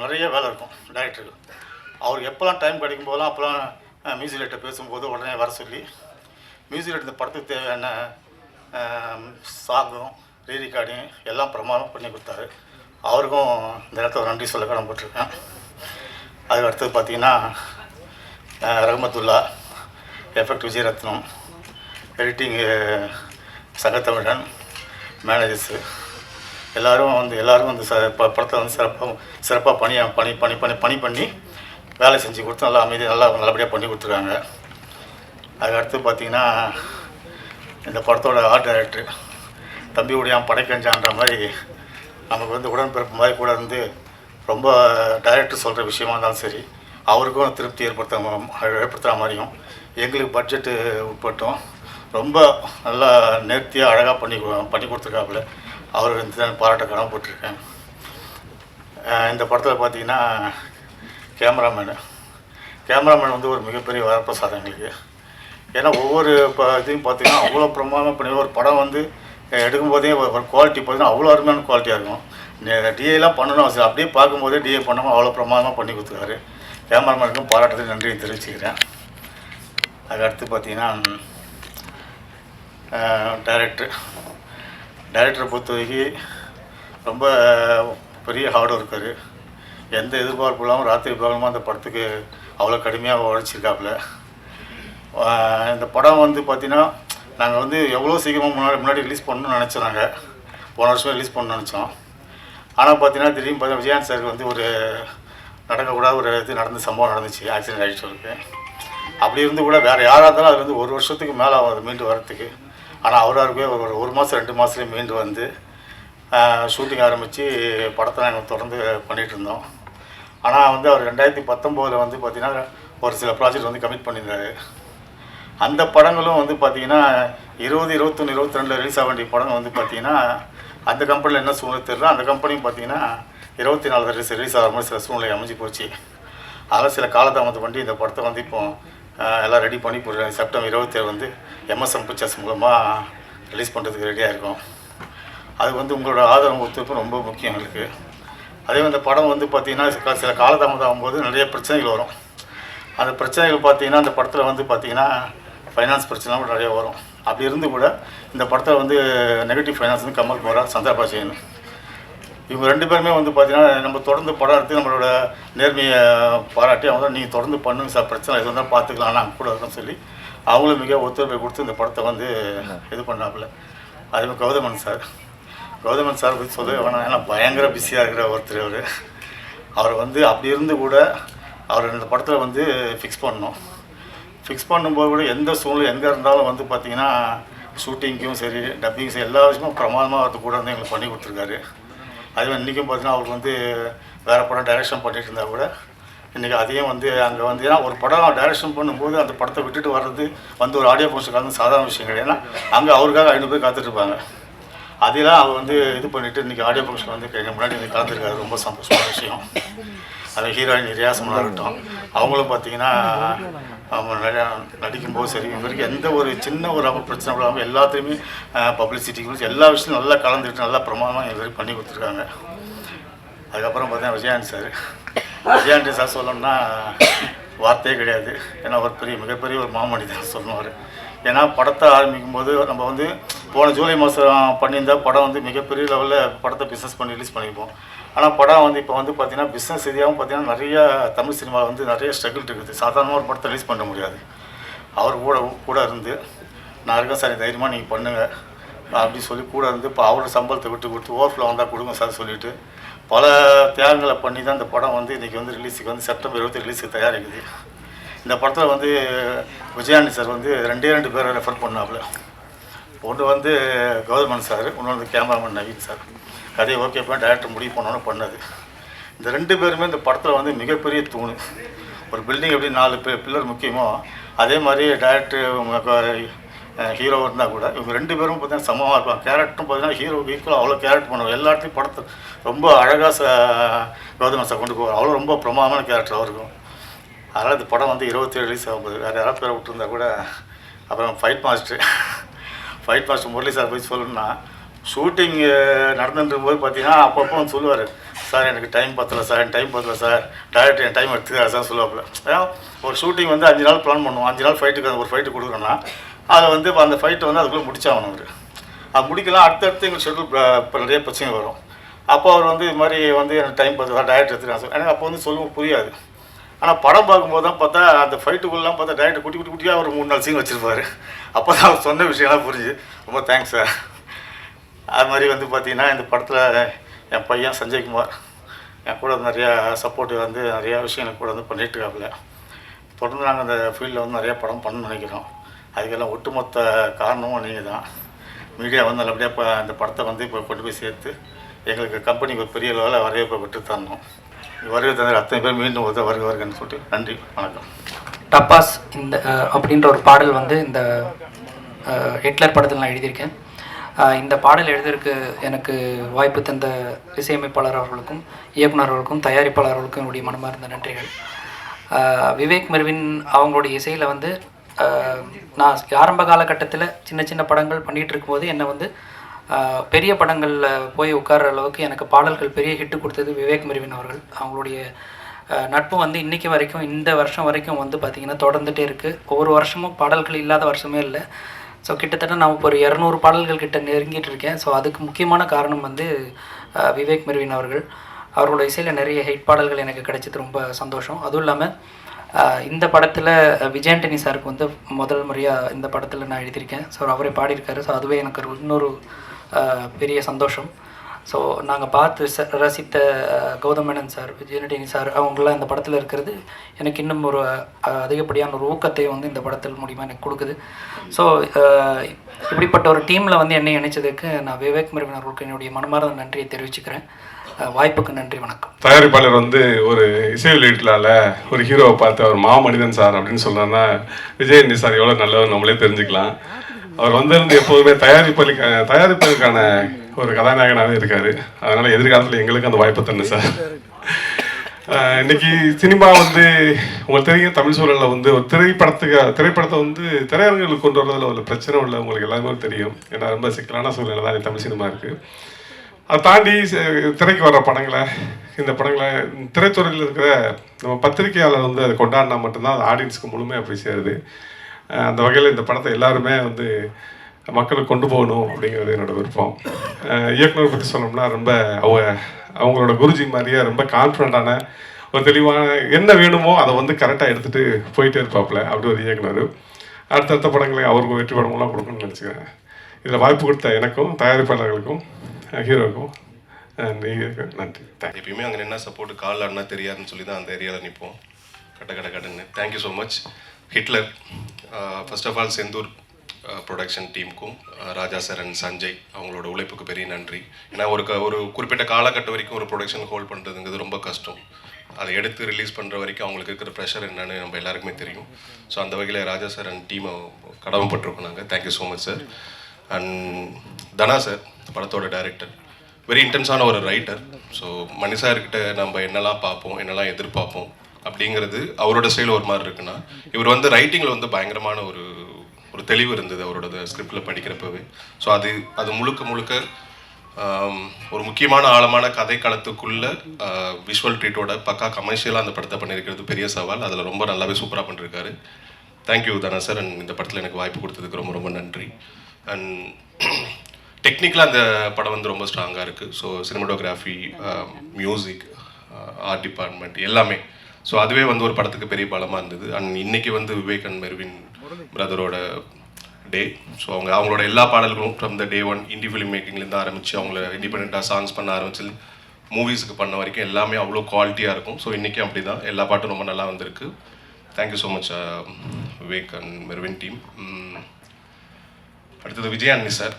நிறைய வேலை இருக்கும் டைரக்டருக்கு. அவருக்கு எப்போல்லாம் டைம் கிடைக்கும் போதெல்லாம் அப்போல்லாம் மியூசிக் டைரக்டர் பேசும்போது உடனே வர சொல்லி மியூசிக் டைரக்டர் இந்த படத்துக்கு தேவையான சாங்கும் ரீரெக்கார்டிங் எல்லாம் பிரமாதம் பண்ணி கொடுத்தாரு. அவருக்கும் இந்த இடத்துல நன்றி சொல்ல கடமைப்பட்டிருக்கேன். அதுக்கு அடுத்தது பார்த்திங்கன்னா ரஹமத்துல்லா, எஃபெக்ட் விஜயரத்னம், எடிட்டிங்கு சங்கத்தமிழன், மேனேஜர்ஸு எல்லோரும் வந்து படத்தை வந்து சிறப்பாக பணி பண்ணி வேலை செஞ்சு கொடுத்து நல்லா நல்லபடியாக பண்ணி கொடுத்துருக்காங்க. அதுக்கு அடுத்து பார்த்திங்கன்னா இந்த படத்தோட ஆர்ட் டைரக்டர் தம்பி உடையான் படைக்கஞ்சான்ற மாதிரி நமக்கு வந்து உடன்பிறப்பு மாதிரி கூட இருந்து ரொம்ப டைரக்டர் சொல்கிற விஷயமா இருந்தாலும் சரி அவருக்கும் திருப்தி ஏற்படுத்துகிற மாதிரியும் எங்களுக்கு பட்ஜெட்டு உட்பட்டும் ரொம்ப நல்லா நேர்த்தியாக அழகாக பண்ணி கொடுத்துருக்காப்புல. அவர் இந்த பாராட்ட கடமைப்பட்டிருக்கேன். இந்த படத்தில் பார்த்திங்கன்னா கேமராமேன் வந்து ஒரு மிகப்பெரிய வரப்பிரசாதம் எங்களுக்கு. ஏன்னா ஒவ்வொரு இதையும் பார்த்திங்கன்னா அவ்வளோ பிரமாதமாக பண்ணி ஒரு படம் வந்து எடுக்கும்போதே ஒரு குவாலிட்டி பார்த்திங்கன்னா அவ்வளோ அருமையான குவாலிட்டியாக இருக்கும். டிஏலாம் பண்ணணும் அவசியம், அப்படியே பார்க்கும்போதே டிஏ பண்ணாமல் அவ்வளோ பிரமாதமாக பண்ணி கொடுத்துருக்காரு. கேமராமேனுக்கும் பாராட்டுறதுக்கு நன்றியை தெரிவிச்சுக்கிறேன். அதுக்கடுத்து பார்த்திங்கன்னா டைரக்டரை பொறுத்த வரைக்கும் ரொம்ப பெரிய ஹார்ட் ஒர்க்கரு. எந்த எதிர்பார்ப்பு இல்லாமல் ராத்திரி பகலமாக அந்த படத்துக்கு அவ்வளோ கடுமையாக உழைச்சிருக்காப்புல. இந்த படம் வந்து பார்த்திங்கன்னா நாங்கள் வந்து எவ்வளோ சீக்கிரமாக முன்னாடி ரிலீஸ் பண்ணணும்னு நினச்சோம். நாங்கள் போன வருஷமே ரிலீஸ் பண்ணணும்னு நினச்சோம். ஆனால் பார்த்தீங்கன்னா திடீர்னு பார்த்தீங்கன்னா விஜயகாந்த் சாருக்கு வந்து ஒரு நடக்கக்கூடாத ஒரு இது சம்பவம் நடந்துச்சு, ஆக்சிடென்ட் ஆகிடுச்சு அவருக்கு. அப்படி இருந்து கூட வேறு யாராக இருந்தாலும் அது வந்து ஒரு வருஷத்துக்கு மேலே ஆகும் மீண்டு வரத்துக்கு. ஆனால் அவராகவே ஒரு மாதம் 2 மாதத்துலேயே மீண்டு வந்து ஷூட்டிங் ஆரம்பித்து படத்தை நாங்கள் தொடர்ந்து பண்ணிகிட்டு இருந்தோம். ஆனால் வந்து அவர் 2019 வந்து பார்த்திங்கன்னா ஒரு சில ப்ராஜெக்ட் வந்து கமிட் பண்ணியிருந்தார். அந்த படங்களும் வந்து பார்த்திங்கன்னா 20, 21, 22 ரிலீஸ் ஆக வேண்டிய படம் வந்து பார்த்திங்கன்னா அந்த கம்பெனியில் என்ன சூழ்நிலை தெரியல. அந்த கம்பெனியும் பார்த்திங்கன்னா 24 ரிலீஸ் ஆகிற மாதிரி சில சூழ்நிலை அமைஞ்சு போச்சு. அதனால் சில காலதாமதம் பண்ணி இந்த படத்தை வந்து இப்போ எல்லாம் ரெடி பண்ணி செப்டம்பர் 27 வந்து எம்எஸ்எம் பிக்சர்ஸ் மூலமாக ரிலீஸ் பண்ணுறதுக்கு ரெடியாக இருக்கும். அது வந்து உங்களோட ஆதரவு ஒத்துழைப்பு ரொம்ப முக்கியம் எங்களுக்கு. அதே இந்த படம் வந்து பார்த்திங்கன்னா சில காலதாமதம் ஆகும்போது நிறைய பிரச்சனைகள் வரும். அந்த பிரச்சனைகள் பார்த்திங்கன்னா அந்த படத்தில் வந்து பார்த்திங்கன்னா ஃபைனான்ஸ் பிரச்சனைலாம் நிறைய வரும். அப்படி இருந்து கூட இந்த படத்தில் வந்து நெகட்டிவ் ஃபைனான்ஸ் வந்து கமல் போரா, சந்திரபா செய்யணும், இவங்க 2 பேருமே வந்து பார்த்திங்கன்னா நம்ம தொடர்ந்து படம் எடுத்து நம்மளோட நேர்மையை பாராட்டி அவங்க நீங்கள் தொடர்ந்து பண்ணுங்க சார், பிரச்சனை எது வந்தால் பார்த்துக்கலாம் நாங்கள் கூட இருக்கோம்னு சொல்லி அவங்களும் மிக ஒத்துழைப்பை கொடுத்து இந்த படத்தை வந்து இது பண்ணாப்புல. அதேமாதிரி கௌதமன் சார் பற்றி சொல்லவே வேணாம். ஏன்னா பயங்கர பிஸியாக இருக்கிற ஒருத்தர் அவர் வந்து அப்படி இருந்து கூட அவர் இந்த படத்தில் வந்து ஃபிக்ஸ் பண்ணும்போது கூட எந்த சூழ்நிலை எங்கே இருந்தாலும் வந்து பார்த்திங்கன்னா ஷூட்டிங்க்கும் சரி டப்பிங்கும் சரி எல்லா விஷயமும் பிரமாதமாக அது கூட வந்து எங்களுக்கு பண்ணி கொடுத்துருக்காரு. அதே இன்றைக்கும் பார்த்திங்கன்னா அவருக்கு வந்து வேறு படம் டைரெக்ஷன் பண்ணிகிட்டு இருந்தால் கூட இன்றைக்கி அதையும் வந்து அங்கே வந்து ஏன்னா ஒரு படம் டைரெக்ஷன் பண்ணும்போது அந்த படத்தை விட்டுட்டு வர்றது வந்து ஒரு ஆடியோ ஃபங்க்ஷன் கலந்து சாதாரண விஷயம் கிடையாது. ஏன்னா அங்கே அவருக்காக 500 பேர் காத்துட்ருப்பாங்க. அதெல்லாம் அவர் வந்து இது பண்ணிவிட்டு இன்றைக்கி ஆடியோ ஃபங்க்ஷன் வந்து முன்னாடி வந்து கலந்துருக்காரு. ரொம்ப சந்தோஷமான விஷயம். அது ஹீரோயின் ரியாசமாக இருக்கட்டும், அவங்களும் பார்த்திங்கன்னா அவங்க நிறையா நடிக்கும்போது சரி இவங்களுக்கு எந்த ஒரு சின்ன ஒரு பிரச்சனை இல்லாமல் எல்லாத்தையுமே பப்ளிசிட்டி குறித்து எல்லா விஷயமும் நல்லா கலந்துக்கிட்டு நல்லா பிரமாதமாக இது பண்ணி கொடுத்துருக்காங்க. அதுக்கப்புறம் பார்த்தீங்கன்னா விஜயாண்டி சார் சொல்லணும்னா வார்த்தையே கிடையாது. ஏன்னா ஒரு மிகப்பெரிய ஒரு மாமனிதன் சொல்லுவார். ஏன்னா படத்தை ஆரம்பிக்கும் போது நம்ம வந்து போன ஜூலை மாதம் பண்ணியிருந்தால் படம் வந்து மிகப்பெரிய லெவலில் படத்தை பிஸ்னஸ் பண்ணி ரிலீஸ் பண்ணியிருப்போம். ஆனால் படம் வந்து இப்போ வந்து பார்த்திங்கன்னா பிஸ்னஸ் ரீதியாகவும் பார்த்திங்கன்னா நிறையா தமிழ் சினிமாவில் வந்து நிறைய ஸ்ட்ரகிள் இருக்குது. சாதாரணமாக ஒரு படத்தை ரிலீஸ் பண்ண முடியாது. அவர் கூட இருந்து நான் இருக்கேன் சார், தைரியமாக நீங்கள் பண்ணுங்கள் அப்படி சொல்லி கூட இருந்து இப்போ அவரோட சம்பளத்தை விட்டு கொடுத்து ஓவர்ஃப்ளோ வந்தால் கொடுங்க சார் சொல்லிவிட்டு பல தியாகங்களை பண்ணி தான் இந்த படம் வந்து இன்றைக்கி வந்து ரிலீஸுக்கு வந்து செப்டம்பர் 27 ரிலீஸுக்கு தயாரிக்குது. இந்த படத்தில் வந்து விஜயாண்டி சார் வந்து 2 பேரை ரெஃபர் பண்ணாப்புல. ஒன்று வந்து கௌதமன் சார், இன்னொன்று வந்து கேமராமேன் நவீன் சார். கதையை ஓகே பண்ண டைரக்டர் முடிவு பண்ணோன்னு பண்ணது. இந்த 2 பேருமே இந்த படத்தில் வந்து மிகப்பெரிய தூண். ஒரு பில்டிங் எப்படி 4 பில்லர் முக்கியமோ அதே மாதிரி டைரக்டர் ஹீரோ இருந்தால் கூட இவங்க 2 பேரும் பார்த்தீங்கன்னா சமமாக இருப்பாங்க. கேரக்டரும் பார்த்தீங்கன்னா ஹீரோவுக்கு ஈக்குவலாக அவ்வளோ கேரக்டர் பண்ணுவாங்க. எல்லா இடத்துலையும் படத்தை ரொம்ப அழகாக கௌதமன் சார் கொண்டு போவார். அவ்வளோ ரொம்ப பிரமாதமான கேரக்டர் அவருக்கும். அதனால் இந்த படம் வந்து 27 ரிலீஸ் ஆகும்போது வேறு யாராவது பேரை விட்டுருந்தா கூட. அப்புறம் ஃபைட் மாஸ்டர் முரளி சார் போய் சொல்லணும்னா ஷூட்டிங் நடந்துட்டு போது பார்த்தீங்கன்னா அப்பப்போ வந்து சொல்லுவார், சார் எனக்கு டைம் பத்தலை சார், என் டைம் பத்தலை சார், டேரக்டர் என் டைம் எடுத்துக்காது சார் சொல்லுவாப்புல. ஏன்னா ஒரு ஷூட்டிங் வந்து 5 நாள் பிளான் பண்ணுவோம், 5 நாள் ஃபைட்டுக்கு ஒரு ஃபைட்டு கொடுக்குறோன்னா அதில் வந்து இப்போ அந்த ஃபைட்டை வந்து அதுக்குள்ளே முடிச்சாகணும் அவர். அது முடிக்கலாம், அடுத்தடுத்து எங்களுக்கு ஷெட்யூல் இப்போ நிறைய பிரச்சனை வரும். அப்போ அவர் வந்து இது மாதிரி வந்து எனக்கு டைம் பத்தலை சார், டேரக்டர் எடுத்துக்கலாம் சார். எனக்கு அப்போ வந்து சொல்லுவோம் புரியாது. ஆனால் படம் பார்க்கும்போது தான் பார்த்தா அந்த ஃபைட்டுக்குள்ளெலாம் பார்த்தா டேரக்டர் குட்டி குட்டி குட்டியாக ஒரு 3-4 சீன் வச்சுருப்பார். அப்போ தான் அவர் சொன்ன விஷயம்லாம் புரிஞ்சு. ரொம்ப தேங்க்ஸ் சார். அது மாதிரி வந்து பார்த்திங்கன்னா இந்த படத்தில் என் பையன் சஞ்சய்குமார் என் கூட நிறையா சப்போர்ட் வந்து நிறையா விஷயங்கள் கூட வந்து பண்ணிகிட்டு இருக்காப்புல. தொடர்ந்து நாங்கள் அந்த ஃபீல்டில் வந்து நிறையா படம் பண்ணணும்னு நினைக்கிறோம். அதுக்கெல்லாம் ஒட்டுமொத்த காரணமும் நீங்கள் தான். மீடியா வந்து நல்லபடியாக இப்போ அந்த படத்தை வந்து இப்போ கொண்டு போய் சேர்த்து எங்களுக்கு கம்பெனிக்கு ஒரு பெரிய லெவலில் வரவேற்பை பெற்று தரணும். வருகை தந்த அத்தனை பேர் மீண்டும் ஒரு வருகன்னு சொல்லிட்டு நன்றி, வணக்கம். டப்பாஸ் இந்த அப்படின்ற ஒரு பாடல் வந்து இந்த ஹிட்லர் படத்தில் நான் எழுதியிருக்கேன். இந்த பாடல் எழுதுறதுக்கு எனக்கு வாய்ப்பு தந்த இசையமைப்பாளர் அவர்களுக்கும், இயக்குனர் அவர்களுக்கும், தயாரிப்பாளர் அவர்களுக்கும் என்னுடைய மனமார்ந்த நன்றிகள். விவேக் மெர்வின் அவங்களுடைய இசையில் வந்து நான் ஆரம்ப காலகட்டத்தில் சின்ன சின்ன படங்கள் பண்ணிகிட்டு இருக்கும்போது என்னை வந்து பெரிய படங்களில் போய் உட்கார்ற அளவுக்கு எனக்கு பாடல்கள் பெரிய ஹிட்டு கொடுத்தது விவேக் மெர்வின் அவர்கள். அவங்களுடைய நட்பு வந்து இன்றைக்கி வரைக்கும், இந்த வருஷம் வரைக்கும் வந்து பார்த்திங்கன்னா தொடர்ந்துகிட்டே இருக்குது. ஒவ்வொரு வருஷமும் பாடல்கள் இல்லாத வருஷமே இல்லை. ஸோ கிட்டத்தட்ட நான் இப்போ ஒரு 200 பாடல்கள் கிட்ட நெருங்கிட்டு இருக்கேன். ஸோ அதுக்கு முக்கியமான காரணம் வந்து விவேக் மெர்வின் அவர்கள். அவரோட இசையில் நிறைய ஹிட் பாடல்கள் எனக்கு கிடைச்சது ரொம்ப சந்தோஷம். அதுவும் இல்லாமல் இந்த படத்தில் விஜயாண்டனி சாருக்கு வந்து முதல் முறையாக இந்த படத்தில் நான் எழுதியிருக்கேன். ஸோ அவரே பாடியிருக்காரு. ஸோ அதுவே எனக்கு இன்னொரு பெரிய சந்தோஷம். ஸோ நாங்கள் பார்த்து ரசித்த கௌதம் மேனன் சார், விஜயாண்டனி சார் அவங்களாம் இந்த படத்தில் இருக்கிறது எனக்கு இன்னும் ஒரு அதிகப்படியான ஒரு ஊக்கத்தை வந்து இந்த படத்தில் மூலிமா எனக்கு கொடுக்குது. ஸோ இப்படிப்பட்ட ஒரு டீமில் வந்து என்னை இணைச்சதுக்கு நான் விவேக் மெர்வின் அவர்களுக்கு என்னுடைய மனமார்ந்த நன்றியை தெரிவிச்சுக்கிறேன். வாய்ப்புக்கு நன்றி, வணக்கம். தயாரிப்பாளர் வந்து ஒரு இசை வெளியீட்டுலால ஒரு ஹீரோவை பார்த்து அவர் மாமனிதன் சார் அப்படின்னு சொன்னார்னா விஜயாண்டி சார் எவ்வளோ நல்லவர் நம்மளே தெரிஞ்சுக்கலாம். அவர் வந்திருந்து எப்போதுமே தயாரிப்பதற்கான ஒரு கதாநாயகனாகவே இருக்கார். அதனால் எதிர்காலத்தில் எங்களுக்கு அந்த வாய்ப்பை தரணும் சார். இன்னைக்கு சினிமா வந்து உங்களுக்கு தெரியும், தமிழ் சூழலில் வந்து ஒரு திரைப்படத்தை வந்து திரையரங்குகளுக்கு கொண்டு வரதில் ஒரு பிரச்சனை உள்ள உங்களுக்கு எல்லாருமே தெரியும். ஏன்னா ரொம்ப சிக்கலான சூழ்நிலை தான் தமிழ் சினிமா இருக்குது. அதை தாண்டி திரைக்கு வர்ற படங்களை, இந்த படங்களை திரைத்துறையில் இருக்கிற நம்ம பத்திரிகையாளர் வந்து அதை கொண்டாடினா மட்டும்தான் அது ஆடியன்ஸுக்கு முழுமையாக போய் சேருது. அந்த வகையில் இந்த படத்தை எல்லாருமே வந்து மக்களுக்கு கொண்டு போகணும் அப்படிங்கிறது என்னோட விருப்பம். இயக்குனர் பற்றி சொல்லணும்னா ரொம்ப அவங்களோட குருஜி மாதிரியே ரொம்ப கான்ஃபிடண்ட்டான ஒரு தெளிவான என்ன வேணுமோ அதை வந்து கரெக்டாக எடுத்துகிட்டு போயிட்டே இருப்பாப்புல. அப்படி ஒரு இயக்குனர் அடுத்தடுத்த படங்களை அவருக்கு வெற்றி படங்கள்லாம் கொடுக்கணும்னு நினச்சிக்கிறேன். இதில் வாய்ப்பு கொடுத்த எனக்கும், தயாரிப்பாளர்களுக்கும், ஹீரோக்கும் நன்றி. எப்பயுமே அங்கே என்ன சப்போர்ட் கால் ஆடினா தெரியாதுன்னு சொல்லி தான் அந்த ஏரியாவில் நிற்போம். கட்டுன்னு thank you so much Hitler. First of all Senthoor production டீமுக்கும் ராஜா சார் அண்ட் சஞ்சய் அவங்களோட உழைப்புக்கு பெரிய நன்றி. ஏன்னா ஒரு குறிப்பிட்ட காலகட்டம் வரைக்கும் ஒரு ப்ரொடக்ஷன் ஹோல்ட் பண்ணுறதுங்கிறது ரொம்ப கஷ்டம். அதை எடுத்து ரிலீஸ் பண்ணுற வரைக்கும் அவங்களுக்கு இருக்கிற ப்ரெஷர் என்னன்னு நம்ம எல்லாருக்குமே தெரியும். ஸோ அந்த வகையில் ராஜா சார் அண்ட் டீமை கடமைப்பட்டிருக்கோம் நாங்கள். Thank you so much sir. And Dhana sir படத்தோட டைரக்டர், வெரி இன்டென்ஸான ஒரு ரைட்டர். ஸோ மணிசார்கிட்ட நம்ம என்னெல்லாம் பார்ப்போம், என்னெல்லாம் எதிர்பார்ப்போம் அப்படிங்கிறது அவரோட ஸ்டைல் ஒரு மாதிரி இருக்குன்னா, இவர் வந்து ரைட்டிங்கில் வந்து பயங்கரமான ஒரு தெளிவு இருந்தது அவரோட ஸ்கிரிப்டில் படிக்கிறப்பவே. ஸோ அது முழுக்க ஒரு முக்கியமான ஆழமான கதை களத்துக்குள்ள விஷுவல் ட்ரீட்டோட பக்கா கமர்ஷியலாக அந்த படத்தை பண்ணியிருக்கிறது பெரிய சவால். அதில் ரொம்ப நல்லாவே சூப்பராக பண்ணியிருக்காரு. Thank you Dhana sir. அண்ட் இந்த படத்தில் எனக்கு வாய்ப்பு கொடுத்ததுக்கு ரொம்ப ரொம்ப நன்றி. அண்ட் டெக்னிக்கலாக அந்த படம் வந்து ரொம்ப ஸ்ட்ராங்காக இருக்குது. So cinematography, music, art department எல்லாமே. ஸோ அதுவே வந்து ஒரு படத்துக்கு பெரிய பலமாக இருந்தது. அண்ட் இன்றைக்கி வந்து விவேக் அண்ட் மெர்வின் பிரதரோட டே. ஸோ அவங்களோட எல்லா பாடல்களும் from the day one indie film மேக்கிங்லேருந்து ஆரம்பித்து அவங்கள இண்டிபெண்ட்டாக சாங்ஸ் பண்ண ஆரம்பிச்சு மூவிஸுக்கு பண்ண வரைக்கும் எல்லாமே அவ்வளோ குவாலிட்டியாக இருக்கும். ஸோ இன்றைக்கி அப்படி தான் எல்லா பாட்டும் ரொம்ப நல்லா வந்திருக்கு. Thank you so much Vivek and Mervin team. அடுத்தது விஜயாண்டி சார்.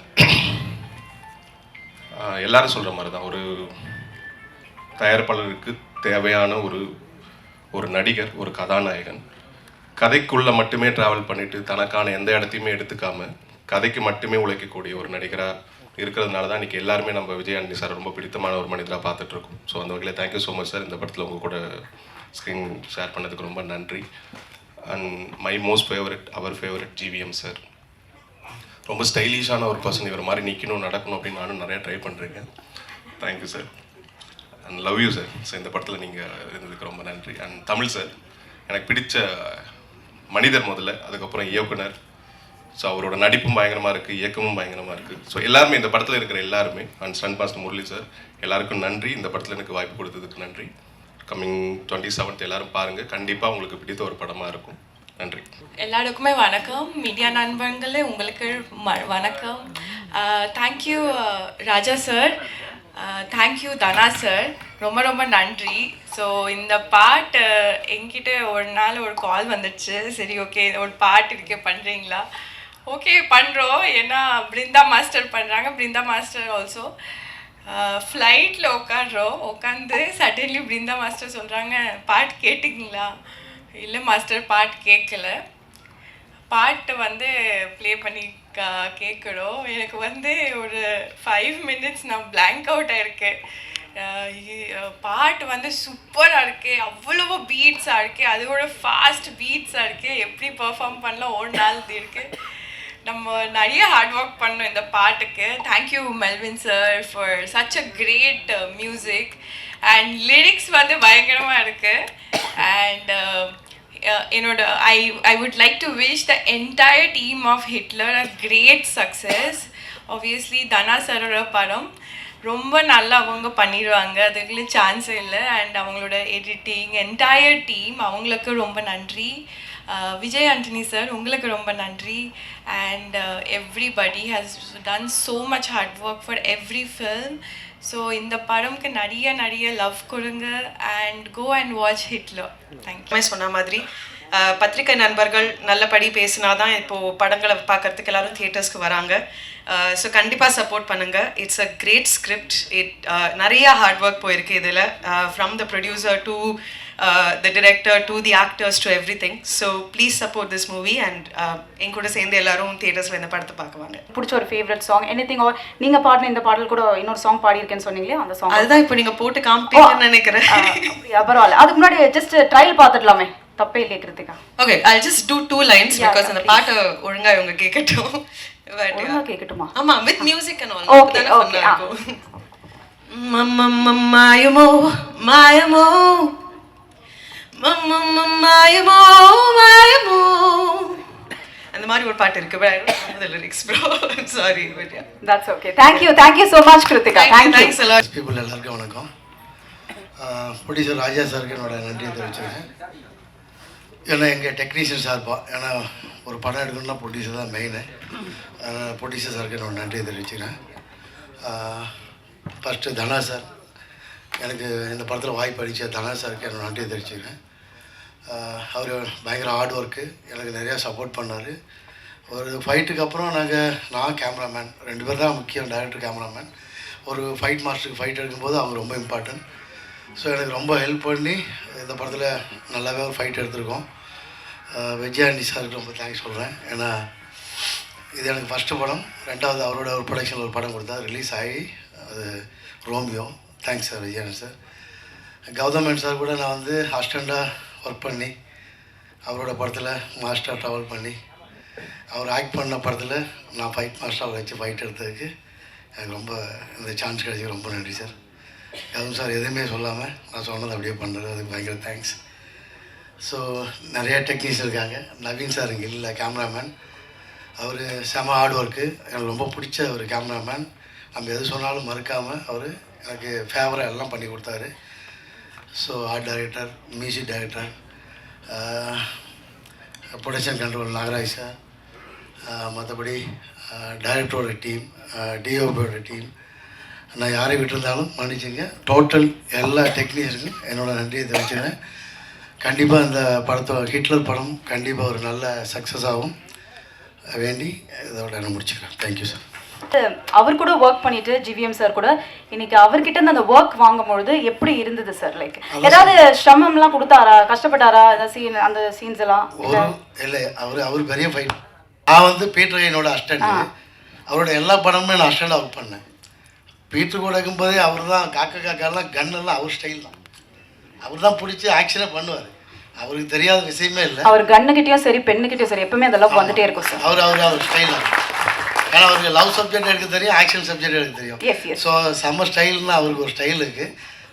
எல்லாரும் சொல்கிற மாதிரி தான் ஒரு தயாரிப்பாளருக்கு தேவையான ஒரு நடிகர், ஒரு கதாநாயகன். கதைக்குள்ளே மட்டுமே ட்ராவல் பண்ணிவிட்டு தனக்கான எந்த இடத்தையுமே எடுத்துக்காமல் கதைக்கு மட்டுமே உழைக்கக்கூடிய ஒரு நடிகராக இருக்கிறதுனால தான் இன்றைக்கி எல்லாருமே நம்ம விஜயாண்டி சார் ரொம்ப பிடித்தமான ஒரு மனிதராக பார்த்துட்ருக்கோம். ஸோ அந்த வகையில் தேங்க்யூ ஸோ மச் சார். இந்த படத்தில் உங்கள் கூட ஸ்க்ரீன் ஷேர் பண்ணதுக்கு ரொம்ப நன்றி. அண்ட் மை மோஸ்ட் ஃபேவரட், அவர் ஃபேவரட் ஜிவிஎம் சார். ரொம்ப ஸ்டைலிஷான ஒரு பர்சன். இவர் மாதிரி நிற்கணும், நடக்கணும் அப்படின்னு நானும் நிறையா ட்ரை பண்ணுறேங்க. Thank you sir. And love you sir. So இந்த படத்தில் நீங்கள் இருந்ததுக்கு ரொம்ப நன்றி. அண்ட் தமிழ் சார், எனக்கு பிடிச்ச மனிதர் முதல்ல, அதுக்கப்புறம் இயக்குனர். ஸோ அவரோட நடிப்பும் பயங்கரமாக இருக்குது, இயக்கமும் பயங்கரமாக இருக்குது. ஸோ எல்லாருமே இந்த படத்தில் இருக்கிற எல்லாருமே, and stun master Murali sir, எல்லாருக்கும் நன்றி. இந்த படத்தில் எனக்கு வாய்ப்பு கொடுத்ததுக்கு நன்றி. கம்மிங் 27th எல்லாரும் பாருங்கள், கண்டிப்பாக உங்களுக்கு பிடித்த ஒரு படமாக இருக்கும். நன்றி. எல்லாருக்குமே வணக்கம். மீடியா நண்பர்களே உங்களுக்கு வணக்கம். தேங்க்யூ ராஜா சார், தேங்க்யூ தனா சார், ரொம்ப ரொம்ப நன்றி. ஸோ இந்த பாட்டு என்கிட்ட ஒரு நாள் ஒரு கால் வந்துடுச்சு, சரி ஓகே ஒரு பாட்டு இருக்கே பண்ணுறீங்களா? ஓகே பண்ணுறோம். ஏன்னா பிருந்தா மாஸ்டர் பண்ணுறாங்க. பிருந்தா மாஸ்டர் ஆல்சோ ஃப்ளைட்டில் உட்காந்து சடன்லி பிருந்தா மாஸ்டர் சொல்கிறாங்க, பாட்டு கேட்டிங்களா? இல்லை மாஸ்டர் பாட்டு கேட்கல. பாட்டு ப்ளே பண்ணி கேட்குறோம். எனக்கு ஒரு 5 minutes நான் பிளாங்க் அவுட் ஆகிருக்கேன். பாட்டு சூப்பராக இருக்கு, அவ்வளோ பீட்ஸாக இருக்கு, அதோட ஃபாஸ்ட் பீட்ஸாக இருக்கு. எப்படி பெர்ஃபார்ம் பண்ணலாம் ஒரு நாள் இருக்கு. நம்ம நிறைய ஹார்ட் ஒர்க் பண்ணோம் இந்த பாட்டுக்கு. Thank you Melvin sir for such a great music and lyrics பயங்கரமாக இருக்குது. அண்ட் என்னோட I would like to wish the entire team of Hitler a great success. Obviously தனா சாரோட படம் ரொம்ப நல்லா அவங்க பண்ணிடுவாங்க, அதுக்குள்ள சான்ஸே இல்லை. அண்ட் அவங்களோட எடிட்டிங் என்டையர் டீம் அவங்களுக்கு ரொம்ப நன்றி. விஜய் ஆண்டனி சார் உங்களுக்கு ரொம்ப நன்றி. And everybody has done so much hard work for every film. So இந்த படம்க்கு நிறைய லவ் கொடுங்க and go and watch Hitler. Thank you. சொன்ன மாதிரி பத்திரிகை நண்பர்கள் நல்லபடி பேசினா தான் இப்போது படங்களை பார்க்கறதுக்கு எல்லாரும் தியேட்டர்ஸ்க்கு வராங்க. ஸோ கண்டிப்பாக சப்போர்ட் பண்ணுங்கள். It's a great script. நிறைய ஹார்ட் ஒர்க் போயிருக்கு இதில், from the producer to the director to the actors to everything. So please support this movie and என் கூட சேர்ந்து எல்லாரும் தியேட்டர்ஸ்ல இந்த படத்தை பார்க்குவாங்க. பிடிச்ச ஒரு ஃபேவரட் சாங் எனிதிங் ஆர் நீங்க பாடின இந்த பாடல் கூட இன்னொரு சாங் பாடி இருக்கேன்னு சொன்னீங்களே அந்த சாங் அதுதான் இப்போ நீங்க போட்டு காமிப்பீங்கன்னு நினைக்கிறேன். அப்படியே பரவாயில்ல, அதுக்கு முன்னாடி ஜஸ்ட் ட்ரையல் பார்த்துடலாமே, தப்பே இல்லையே Kiruthika. Okay, I'll just do 2 lines because அந்த பாட்டு ஒழுங்கா இவங்க கேட்கட்டும். ஒழுங்கா கேட்கட்டுமா? ஆமா, with music and all. Okay, okay. மாயமோ மாயமோ மாயமோ மாயமோ அந்த மாதிரி ஒரு பாட்டு இருக்கு. But I don't know the lyrics, bro. I'm sorry, but yeah. That's okay. Thank you so much Kritika. Thanks a lot. people எல்லாருக்கும் வணக்கம். ப்ரொடியூசர் ராஜா சாருக்கு என்னோட நன்றியை தெரிவிச்சுக்கிறேன். ஏன்னா எங்கள் டெக்னீஷியன் சார்பா, ஏன்னா ஒரு படம் எடுக்கணும்னா ப்ரொடியூசர் தான் மெயினு. ப்ரொடியூசர் சாருக்கு என்னோட நன்றியை தெரிவிச்சுக்கிறேன். ஃபஸ்ட்டு தனா சார், எனக்கு இந்த படத்தில் வாய்ப்பு அளித்த தனா சாருக்கு என்னோட நன்றியை தெரிவிச்சுக்கிறேன். அவர் பயங்கர ஹார்ட் ஒர்க்கு, எனக்கு நிறையா சப்போர்ட் பண்ணார். ஒரு ஃபைட்டுக்கு அப்புறம் நான் கேமராமேன் 2 பேர் தான் முக்கியம், டைரக்டர் கேமராமேன். ஒரு ஃபைட் மாஸ்டருக்கு ஃபைட் எடுக்கும்போது அவங்க ரொம்ப இம்பார்ட்டன்ட். ஸோ எனக்கு ரொம்ப ஹெல்ப் பண்ணி இந்த படத்தில் நல்லாவே ஒரு ஃபைட் எடுத்திருக்கோம். விஜயாண்டி சாருக்கு ரொம்ப தேங்க்ஸ் சொல்கிறேன். ஏன்னா இது எனக்கு ஃபஸ்ட்டு படம். 2வது அவரோட ஒரு ப்ரொடக்ஷனில் ஒரு படம் கொடுத்தா ரிலீஸ் ஆகி, அது Romeo. Thanks sir Vijayandi sir. Gauthaman sir கூட நான் அசிஸ்டண்ட்டாக ஒர்க் பண்ணி அவரோட படத்தில் மாஸ்டர் ட்ராவல் பண்ணி அவர் ஆக்ட் பண்ண படத்தில் நான் ஃபைட் மாஸ்டராக வச்சு ஃபைட் எடுத்ததுக்கு எனக்கு ரொம்ப இந்த சான்ஸ் கிடைச்சி ரொம்ப நன்றி சார். கௌதம் சார் எதுவுமே சொல்லாமல் நான் சொன்னது அப்படியே பண்ணுறது, அதுக்கு பயங்கர தேங்க்ஸ். ஸோ நிறையா டெக்னீஷியன் இருக்காங்க. நவீன் சார் இங்கே இல்லை, கேமராமேன். அவர் செம ஹார்ட் ஒர்க்கு, எனக்கு ரொம்ப பிடிச்ச ஒரு கேமராமேன். நம்ம எது சொன்னாலும் மறுக்காமல் அவர் எனக்கு ஃபேவராக எல்லாம் பண்ணி கொடுத்தாரு. So art director, music director, production control Nagaraj sir, மற்றபடி டைரக்டரோட டீம், டிஓபியோட டீம், நான் யாரை விட்டுருந்தாலும் மன்னிச்சுங்க. டோட்டல் எல்லா டெக்னீஷியனுக்கும் என்னோட நன்றியை தெரிவிச்சுக்கிறேன். கண்டிப்பாக இந்த ஹிட்லர் படம் கண்டிப்பாக ஒரு நல்ல சக்ஸஸ் ஆகும் வேண்டி இதோட நான் முடிச்சுக்கிறேன். Thank you sir. அவர் கூட ஒர்க் பண்ணிட்டு ஜிவிஎம் சார் கூட இன்னைக்கு அவர்கிட்ட இருந்து அந்த ஒர்க் வாங்கும்பொழுது எப்படி இருந்தது சார்? லைக் ஏதாவது சிரமம்லாம் கொடுத்தாரா, கஷ்டப்பட்டாரா அந்த சீன்ஸ் எல்லாம்? இல்லை, அவர் பெரிய ஃபைட். நான் பீட்டர் என்னோட அசிஸ்டண்ட். அவரோட எல்லா படமுமே நான் அசிஸ்டண்டாக ஒர்க் பண்ணேன். பீட்டர் கூட இருக்கும்போதே அவர் தான் காக்கெல்லாம் கன்னெல்லாம் அவர் ஸ்டைல் தான். அவர் தான் பிடிச்சி ஆக்ஷனே பண்ணுவார். அவருக்கு தெரியாத விஷயமே இல்லை. அவர் கன்னுக்கிட்டையும் சரி பெண்ணுக்கிட்டையும் சரி எப்பவுமே அந்த லவ் வந்துட்டே இருக்கும் சார். அவர் ஸ்டைல் தான். ஏன்னா அவருக்கு லவ் சப்ஜெக்ட் எடுக்க தெரியும், ஆக்ஷன் சப்ஜெக்ட் எடுக்க தெரியும். ஸோ செம்ம ஸ்டைல்னா அவருக்கு ஒரு ஸ்டைல் இருக்குது.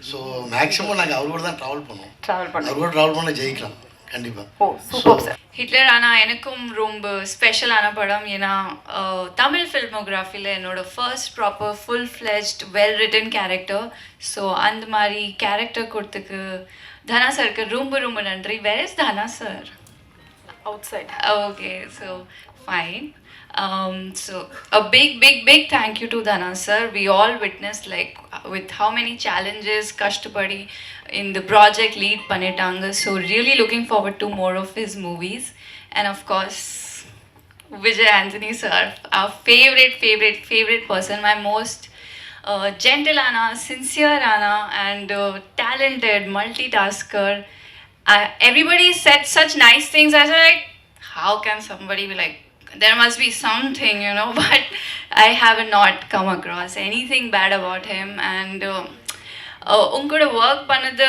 ஸோ மேக்ஸிமம் நாங்கள் அவர் கூட தான் ட்ராவல் பண்ணுவோம். ட்ராவல் பண்ண அவர் கூட ட்ராவல் பண்ண ஜெயிக்கலாம் கண்டிப்பாக. ஓ சூப்பர் சார். ஹிட்லர் ஆனால் எனக்கும் ரொம்ப ஸ்பெஷலான படம். ஏன்னா தமிழ் ஃபில்மோகிராஃபியில் என்னோட first proper full fledged well written character. So அந்த மாதிரி கேரக்டர் கொடுத்துக்கு தனா சருக்கு ரொம்ப ரொம்ப நன்றி. Where is Dhana sir? outside. Okay, so fine. So a big thank you to Dana sir. We all witnessed like with how many challenges Kashtapadi in the project lead Panetanga. So really looking forward to more of his movies. And of course, Vijay Anthony sir, our favorite person, my most gentle Anna, sincere Anna, and talented multitasker. Everybody said such nice things. I was like, how can somebody be like, there must be something, you know, but I have not come across anything bad about him. And உங்களோட work பண்ணது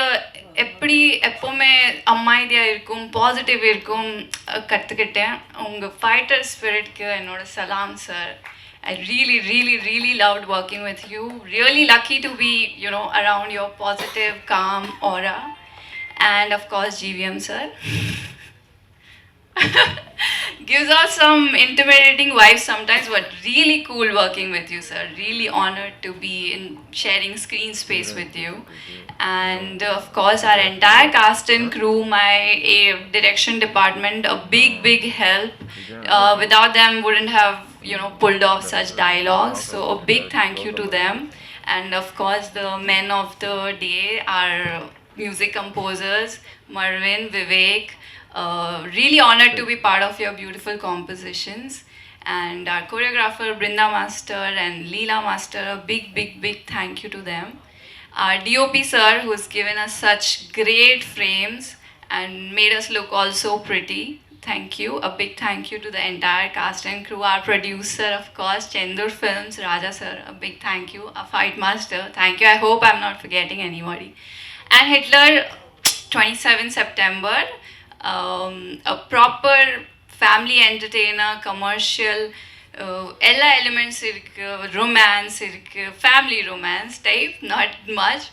எப்படி எப்போவுமே அமைதியாக இருக்கும், positive இருக்கும் கற்றுக்கிட்டேன். உங்கள் fighter ஸ்பிரிட்க்கு என்னோட சலாம் sir. I really loved working with you. Really lucky to be, you know, around your positive, calm aura. And of course GVM sir gives us some intimidating vibes sometimes, but really cool working with you sir. Really honored to be in sharing screen space with you. And of course our entire cast and crew, my direction department, a big help. Without them wouldn't have, you know, pulled off such dialogues. So a big thank you to them. And of course the men of the day are music composers, Marvin, Vivek. Really honored to be part of your beautiful compositions. And our choreographer Brinda Master and Leela Master, a big thank you to them. Our DOP sir, who's given us such great frames and made us look all so pretty. Thank you. A big thank you to the entire cast and crew. Our producer, of course, Chendur Films, Raja sir, a big thank you. Our fight master, thank you. I hope I'm not forgetting anybody. And Hitler, 27 September, a proper family entertainer, commercial, எல்லா elements இருக்குது, romance இருக்குது, family romance type, not much.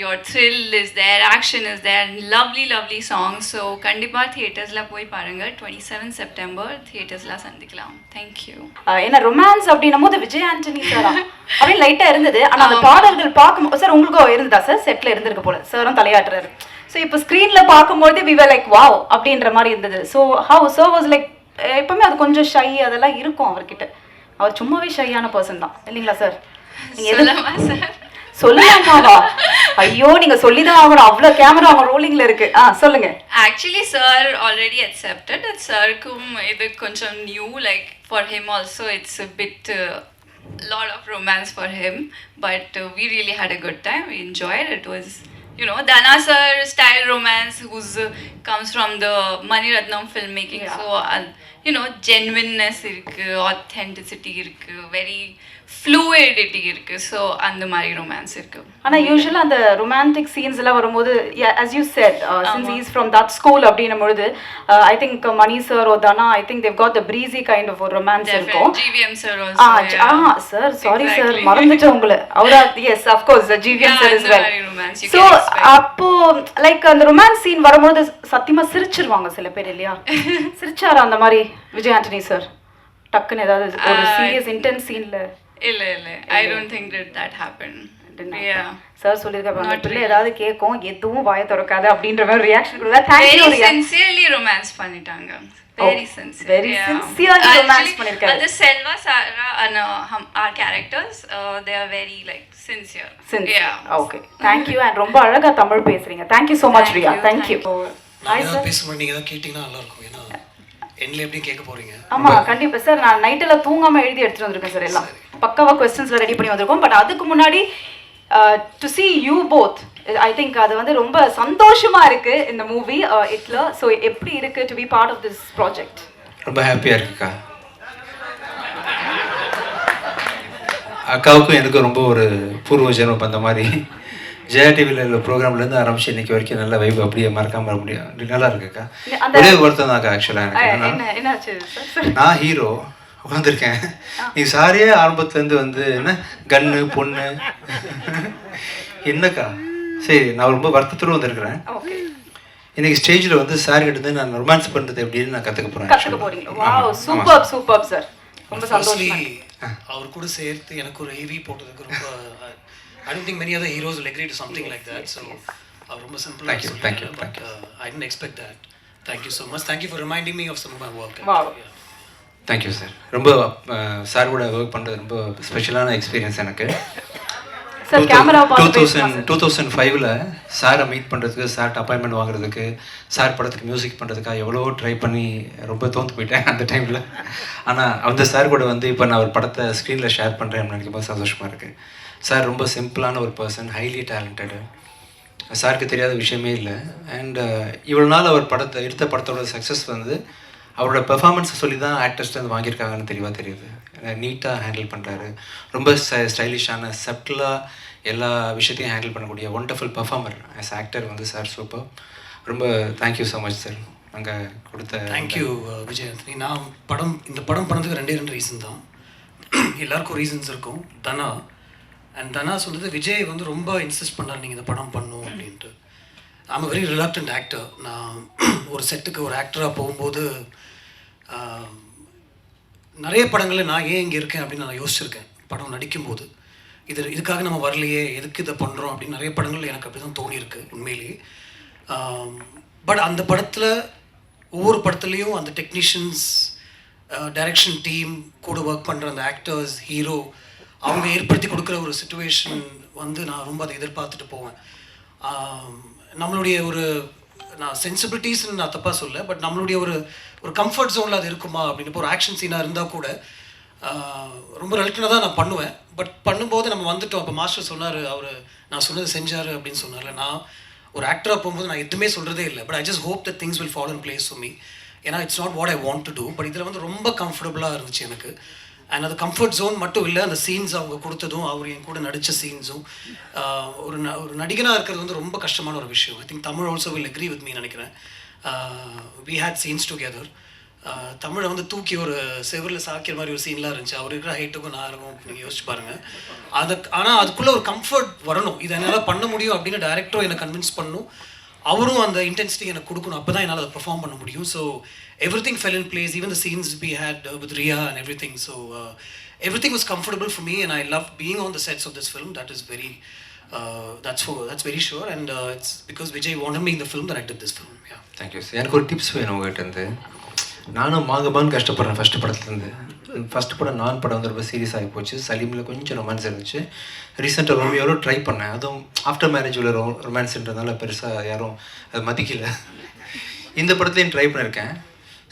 your thrill is there, action is there, lovely songs. So கண்டிப்பாக தியேட்டர்ஸில் போய் பாருங்கள். 27 September தியேட்டர்ஸில் சந்திக்கலாம். Thank you. ஏன்னா romance அப்படின்னும் போது விஜய் ஆண்டனி சாரா அப்படின்னு லைட்டாக இருந்தது. ஆனால் அந்த பாடல்கள் பார்க்கும் சார் உங்களுக்கும் இருந்ததா சார்? செட்டில் இருந்திருக்கு போல, சாரும் தலையாட்டுறாரு. ஸோ இப்போ ஸ்க்ரீனில் பார்க்கும்போது வி வர் லைக் வாவ் அப்படின்ற மாதிரி இருந்தது. So how sir was like, எப்பவுமே அது கொஞ்சம் ஷை அதெல்லாம் இருக்கும் அவர்கிட்ட. அவர் சும்மாவே ஷையான பர்சன் தான் இல்லைங்களா சார்? சார் சொல்லலாமாவா? ஐயோ நீங்க சொல்லிதான் ஆகணும், அவ்வளோ கேமரா அவங்க ரோலிங்ல இருக்கு. சொல்லுங்க. Actually sir already accepted. சாருக்கும் இது கொஞ்சம் new, like for him also it's a bit lot of romance for him, but we really had a good time. We enjoyed it. Was, you know, Dana sir style romance, who's comes from the Mani Ratnam filmmaking. Yeah. So you know, genuineness irukku, authenticity irukku, very fluidity irukku. So அந்த மாதிரி romance இருக்கு. ஆனா யூசுவலா அந்த romantic scenes எல்லாம் வரும்போது, as you said, since he is from that school அப்படின்னும் பொழுது I think Mani sir or Dana, I think they've got the breezy kind of a romance இருக்கும். GVM sir also. sir sorry sir, மறந்துட்டேன் உங்களை. அவரா? yes of course GVM sir as well. So அப்போ like அந்த romance scene வரும்போது சத்தியமா சிரிச்சிருவாங்க சில பேர் இல்லையா? சிரிச்சாரா அந்த மாதிரி விஜய் ஆண்டனி சார் டக்குன்னு ஏதாவது ஒரு சீரியஸ் இன்டென்ஸ் சீன்ல? இல்ல I don't think that happened. Yeah. Sir சொல்லிருக்காங்க பிள்ளை ஏதாவது கேட்கும், எதுவும் வாய திறக்காது அப்படின்ற மாதிரி ரியாக்ஷன் கொடுத்தா. thank you. Very sincerely romance பண்ணிட்டாங்க. Very sincere. Very sincerely romance பண்ணிருக்காங்க. The Selva, Sara and our characters, they are very like sincere. Yeah. Okay. Thank you. and ரொம்ப அழகா தமிழ் பேசுறீங்க. thank you so much Riya. thank you. நான் பேசும்போது நீங்க தான் கேட்டிங்கன்னா நல்லா இருக்கும். ஏன்னா என்னல எப்படி கேட்க போறீங்க? ஆமா கண்டிப்பா சார். நான் நைட்ல தூங்காம எழுதி எடுத்துட்டு வந்திருக்கேன் சார். எல்லாம் பக்காவா क्वेश्चंसல ரெடி பண்ணி வந்திருக்கோம். பட் அதுக்கு முன்னாடி to see you both, I think அது வந்து ரொம்ப சந்தோஷமா இருக்கு இந்த மூவி Hitler. so எப்படி இருக்கு to be part of this project? ரொம்ப ஹாப்பியா இருக்குக்கா. அக்காவுக்கும் எனக்கு ரொம்ப ஒரு பூர்வ ஜென்மம் பண்ண மாதிரி ஜெயா டிவியில் ப்ரோக்ராம்லேருந்து ஆரம்பிச்சு இன்னைக்கு வரைக்கும் நல்ல வைப் அப்படியே மறக்காம வர முடியும். நல்லா இருக்குக்கா. ஒரே ஒருத்தன் தான்க்கா ஆக்சுவலாக எனக்கு. நான் ஹீரோ உட்காந்துருக்கேன், நீ சாரியே ஆரம்பத்துலேருந்து வந்து என்ன கன்னு பொண்ணு என்னக்கா சரி, நான் ரொம்ப வருத்தத்தோடு வந்திருக்கிறேன். ஓகே. இன்னைக்கு ஸ்டேஜில் வந்து சார் கிட்ட நான் ரொமான்ஸ் பண்ணுறது எப்படின்னு நான் கற்றுக்க போகிறேன். Wow, super super sir. ரொம்ப சந்தோஷம். அவர் கூட சேர்த்து எனக்கு ஒரு ஏவி போட்டதுக்கு ரொம்ப I don't think many other heroes will agree to something like that. So அவர் ரொம்ப சிம்பிளா Thank you. I didn't expect that. Thank you so much. Thank you for reminding me of some of my work. Wow. Thank you sir. ரொம்ப sir கூட work பண்ணுறது ரொம்ப ஸ்பெஷலான experience எனக்கு. 2005 சாரை meet பண்ணுறதுக்கு, சார்ட்ட அப்பாயின்மெண்ட் வாங்குறதுக்கு, சார் படத்துக்கு மியூசிக் பண்ணுறதுக்காக எவ்வளோ ட்ரை பண்ணி ரொம்ப தோற்று போயிட்டேன் அந்த டைமில். ஆனால் அந்த சார் கூட வந்து இப்போ நான் ஒரு படத்தை ஸ்க்ரீனில் ஷேர் பண்ணுறேன் நினைக்கும் போது சந்தோஷமாக இருக்குது. சார் ரொம்ப சிம்பிளான ஒரு பர்சன், ஹைலி டேலண்டடு. சாருக்கு தெரியாத விஷயமே இல்லை. அண்ட் இவ்வளோ நாள் அவர் எடுத்த படத்தோட சக்ஸஸ் வந்து அவரோட பெர்ஃபார்மன்ஸை சொல்லி தான் ஆக்டர்ஸ்ட்டு வந்து வாங்கியிருக்காங்கன்னு தெரியுது. நீட்டாக ஹேண்டில் பண்ணுறாரு. ரொம்ப ஸ்டைலிஷான சப்டிலாக எல்லா விஷயத்தையும் ஹேண்டில் பண்ணக்கூடிய ஒண்டர்ஃபுல் பெர்ஃபார்மர். ஆஸ் ஆக்டர் வந்து சார் சூப்பர். ரொம்ப தேங்க்யூ ஸோ மச் சார். நாங்கள் கொடுத்த தேங்க்யூ விஜய் ஆண்டனி. நான் இந்த படம் பண்ணதுக்கு 2 ரீசன் தான். எல்லாருக்கும் ரீசன்ஸ் இருக்கும். தனா சொன்னது, விஜய் வந்து ரொம்ப இன்சிஸ்ட் பண்ணார் நீங்கள் இந்த படம் பண்ணணும் அப்படின்ட்டு. I'm very reluctant actor. நான் ஒரு செட்டுக்கு ஒரு ஆக்டராக போகும்போது நிறைய படங்களில் நான் ஏன் இங்கே இருக்கேன் அப்படின்னு நான் யோசிச்சிருக்கேன். படம் நடிக்கும்போது இதுக்காக நம்ம வரலையே, எதுக்கு இதை பண்ணுறோம் அப்படின்னு நிறைய படங்கள் எனக்கு அப்படி தான் தோணியிருக்கு உண்மையிலேயே. பட் அந்த படத்தில் ஒவ்வொரு படத்துலேயும் அந்த டெக்னீஷியன்ஸ், டைரக்ஷன் டீம், கூட ஒர்க் பண்ணுற அந்த ஆக்டர்ஸ், ஹீரோ, அவங்க ஏற்படுத்தி கொடுக்குற ஒரு சிச்சுவேஷன் வந்து நான் ரொம்ப அதை எதிர்பார்த்துட்டு போவேன். நம்மளுடைய நான் சென்சிபிலிட்டிஸ்ன்னு நான் தப்பாக சொல்ல, பட் நம்மளுடைய ஒரு கம்ஃபர்ட் ஜோனில் அது இருக்குமா அப்படின்னு. இப்போ ஒரு ஆக்ஷன் சீனாக இருந்தால் கூட ரொம்ப ரிலேட்டடாக தான் நான் பண்ணுவேன். பட் பண்ணும்போது நம்ம வந்துட்டோம். இப்போ மாஸ்டர் சொன்னார், நான் சொன்னது செஞ்சார் அப்படின்னு சொன்னார்ல. நான் ஒரு ஆக்டராக போகும்போது நான் எதுவுமே சொல்கிறதே இல்லை. But I just hope that things will fall in place for me. ஏன்னா it's not what I want to do. But இதில் வந்து ரொம்ப கம்ஃபர்டபுளாக இருந்துச்சு எனக்கு. அண்ட் அது கம்ஃபர்ட் ஜோன் மட்டும் இல்லை, அந்த சீன்ஸ் அவங்க கொடுத்ததும், அவர் என் கூட நடித்த சீன்ஸும். ஒரு நடிகனாக இருக்கிறது வந்து ரொம்ப கஷ்டமான ஒரு விஷயம். I think Tamil also will agree with me நினைக்கிறேன். We had scenes together. தமிழை வந்து தூக்கி ஒரு செவரில் சாக்கிற மாதிரி ஒரு சீன்லாம் இருந்துச்சு. அவர் இருக்கிற ஹைட்டுக்கும் நான் இருக்கும், நீங்கள் யோசிச்சு பாருங்கள். ஆனால் அதுக்குள்ளே ஒரு கம்ஃபர்ட் வரணும். இதை என்னால் பண்ண முடியும் அப்படின்னு டைரக்டரும் என்னை கன்வின்ஸ் பண்ணணும். அவரும் அந்த இன்டென்சிட்டி எனக்கு கொடுக்கணும். அப்போ தான் என்னால் அதை பெர்ஃபார்ம் பண்ண முடியும். So everything fell in place, even the scenes we had with Riya and everything. So everything was comfortable for me, and I loved being on the sets of this film. That is very that's very sure, and it's because Vijay wanted me in the film that I did this film. Yeah. Thank you. எனக்கு ஒரு tips வேணும் உங்கள்கிட்ட இருந்து. நானும் மாங்கபான்னு கஷ்டப்படுறேன் first படத்துலேருந்து. First படம் நான் படம் வந்து ரொம்ப சீரியஸ் ஆகி போச்சு. சலீமில் கொஞ்சம் ரொமான்ஸ் இருந்துச்சு. ரீசெண்டாக ரோமியோவில் ட்ரை பண்ணேன். அதுவும் ஆஃப்டர் மேரேஜ் உள்ள ரொமான்ஸ்ன்றதுனால பெருசாக யாரும் அது மதிக்கலை. இந்த படத்துலையும் ட்ரை பண்ணியிருக்கேன்.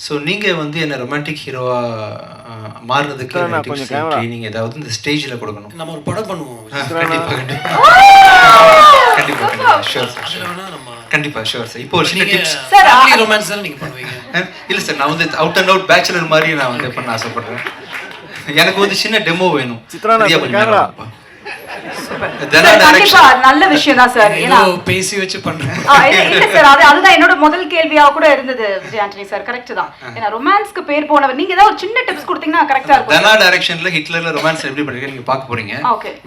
ஸோ நீங்கள் வந்து என்ன ரொமான்டிக் ஹீரோவாக மாறுறதுக்கு ட்ரைனிங் ஏதாவது இந்த ஸ்டேஜில் கொடுக்கணும். நம்ம ஒரு படம் பண்ணுவோம். கண்டிப்பாக ஷூர் சார். இப்போ ஒரு சின்ன டிப்ஸ். ரொமான்ஸ் தானே நீங்கள் பண்ணுவீங்க? இல்லை சார், நான் வந்து அவுட் அண்ட் அவுட் பேச்சுலர் மாதிரி நான் வந்து பண்ண ஆசைப்படுறேன். எனக்கு வந்து சின்ன டெமோ வேணும். நல்ல விஷயம் தான் சார். பேசி வச்சு பண்றேன். இல்ல சார், அதுதான் என்னோட முதல் கேள்வியா கூட இருந்தது விஜய் ஆண்டனி சார். கரெக்ட் தான். ஏன்னா ரொமான்ஸ்க்கு பேர் போனவர். நீங்க ஏதாவது ஒரு சின்ன டிப்ஸ் கொடுத்தீங்கன்னா கரெக்டா இருக்கும். தனா டைரக்ஷன்ல ஹிட்லர்ல ரொமான்ஸ் எப்படி பண்ணிருக்கீங்க நீங்க பார்க்க போறீங்க.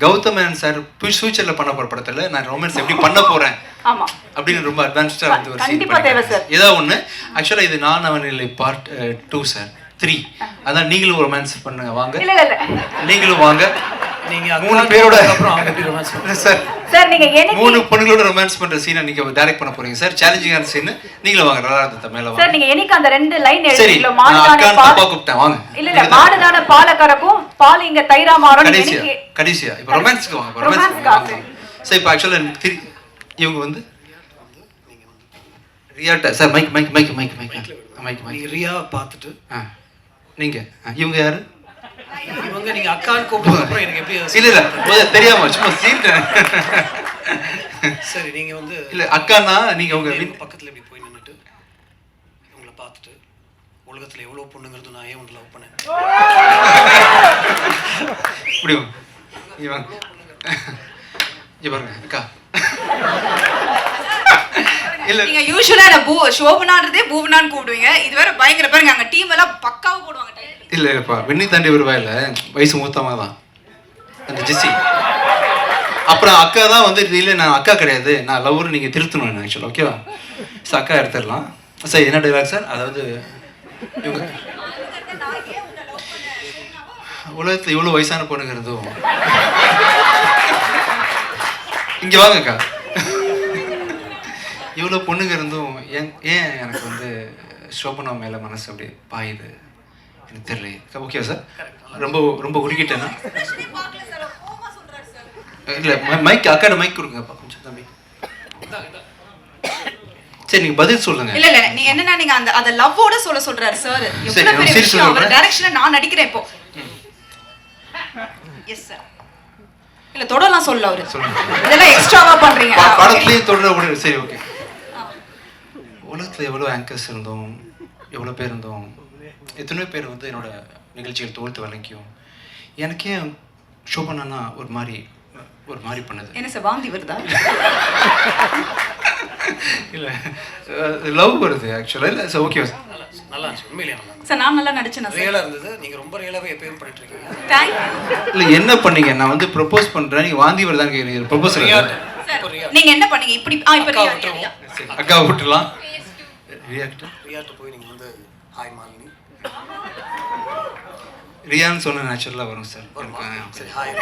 கௌதம் மேனன் சார் ஃபியூச்சர்ல பண்ண போற படத்துல நான் ரொமான்ஸ் எப்படி பண்ண போறேன் ஆமா அப்படின்னு ரொம்ப அட்வான்ஸ்டா வந்து ஒரு சீன் கண்டிப்பா தேவை சார். ஏதோ ஒண்ணு. ஆக்சுவலா இது நான் அவன் இல்லை பார்ட் 2 சார் 3. அதான் நீங்களும் ரொமான்ஸ் பண்ணுங்க வாங்க. இல்ல இல்ல நீங்களும் வாங்க. நீங்க 3 பேரோட அப்புறம் அவங்க எப்படி ரொமான்ஸ் பண்ணுங்க சார். சார் நீங்க எனக்கு 3 பொண்ணுங்களோட ரொமான்ஸ் பண்ற சீனை நீங்க டைரக்ட் பண்ண போறீங்க சார். சேலஞ்சிங்கான சீன். நீங்களும் வாங்க. நல்லா இருந்த மேல வாங்க சார். நீங்க எனக்கு அந்த 2 லைன் எழுதிங்களா? மாடுதானே பால் கூப்பிட்டேன் வாங்க. இல்ல இல்ல மாடுதானே பால கறக்கும், பால் இங்க தயிரா மாறும். எனக்கு கடைசியா இப்போ ரொமான்ஸ்க்கு வாங்க. ரொமான்ஸ்க்கு சார். இப்போ ஆக்சுவலா இவங்க வந்து ரியாட்ட sir mike mike mike mike mike mike mike Riya பார்த்துட்டு நீங்க இவங்க யாரு? இவங்க நீங்க அக்கான்னு கூப்பிடுங்க. அப்புறம் எனக்கு எப்படி இல்ல இல்ல தெரியாம சும்மா சீட்டேன். சரி நீங்க வந்து இல்ல அக்கானா நீங்க உங்க பக்கத்துல இப்படி போய் நின்னுட்டு உங்களை பார்த்துட்டு உலகத்துல எவ்வளவு பொண்ணுங்கிறது நான் ஏன் உங்களை லவ் பண்ணேன் இப்படி இவங்க அக்கா இல்ல நீங்க யூசுவலா சோபனான்றதே பூவனான்னு கூப்பிடுவீங்க. இது வேற பயங்கர பாருங்க, அங்க டீம் எல்லாம் பக்காவா போடுவாங்க. இல்லப்பா வெண்ணி தாண்டி வருவாயில்ல வயசு மூத்தமா தான் அந்த ஜெஸ்ஸி. அப்புறம் அக்கா தான் வந்து இல்லை நான் அக்கா கிடையாது நான் லவ்வர் நீங்கள் திருத்தணும் ஆக்சுவலாக ஓகேவா சார் அக்கா எடுத்துடலாம் சார் என்ன டைலாக் சார் அதாவது இவங்க உலகத்தில் இவ்வளோ வயசான பொண்ணுங்க இருந்தும் இங்கே வாங்கக்கா இவ்வளோ பொண்ணுங்க இருந்தும் ஏன் எனக்கு வந்து சோபனா மேலே மனசு அப்படியே பாயுது எனக்கு தெரியல ஓகேவா சார் ரொம்ப ரொம்ப உருகிட்டேன்னா இல்லை மைக் அக்காட மைக் கொடுங்கப்பா கொஞ்சம் தம்பி சரி நீங்க பதில் சொல்லுங்க இல்ல இல்ல நீ என்னன்னா நீங்க அந்த அத லவ்வோட சொல்றாரு சார் எவ்வளவு பெரிய விஷயம் அவர் டைரக்ஷன்ல நான் நடிக்கிறேன் இப்போ எஸ் சார் இல்ல தொடலாம் சொல்ல அவரு இதெல்லாம் எக்ஸ்ட்ராவா பண்றீங்க படத்துலயே தொடர விடு சரி ஓகே உலகத்துல எவ்வளவு ஆங்கர்ஸ் இருந்தோம் எவ்வளவு பேர் இருந்தோம் எத்தனை பேர் வந்து என்னோட நிகழ்ச்சிகள் தோல்த்து வழங்கியும் எனக்கே ஷோபனா ஒரு மாதிரி பண்ணுது என்ன சார் வாந்தி வருதா இல்லை லவ் வருது ஆக்சுவலாக இல்லை சார் ஓகே நல்லா இருந்துச்சு உண்மையிலேயே நல்லா சார் நான் நல்லா நடிச்சேன் ரியலாக இருந்தது நீங்கள் ரொம்ப ரியலாகவே எப்பயும் பண்ணிட்டு இருக்கீங்க தேங்க்யூ இல்லை என்ன பண்ணீங்க நான் வந்து ப்ரொபோஸ் பண்ணுறேன் நீங்கள் வாந்தி வருதான்னு கேட்குறீங்க ப்ரொபோஸ் நீங்க என்ன பண்ணீங்க இப்படி இப்போ அக்கா விட்டுலாம் ரியாட்ட போய் நீங்கள் வந்து ஹாய் மாலினி ரியான்னு சொன்ன நேச்சுரலாக வரும் சார் சரி ஹாய்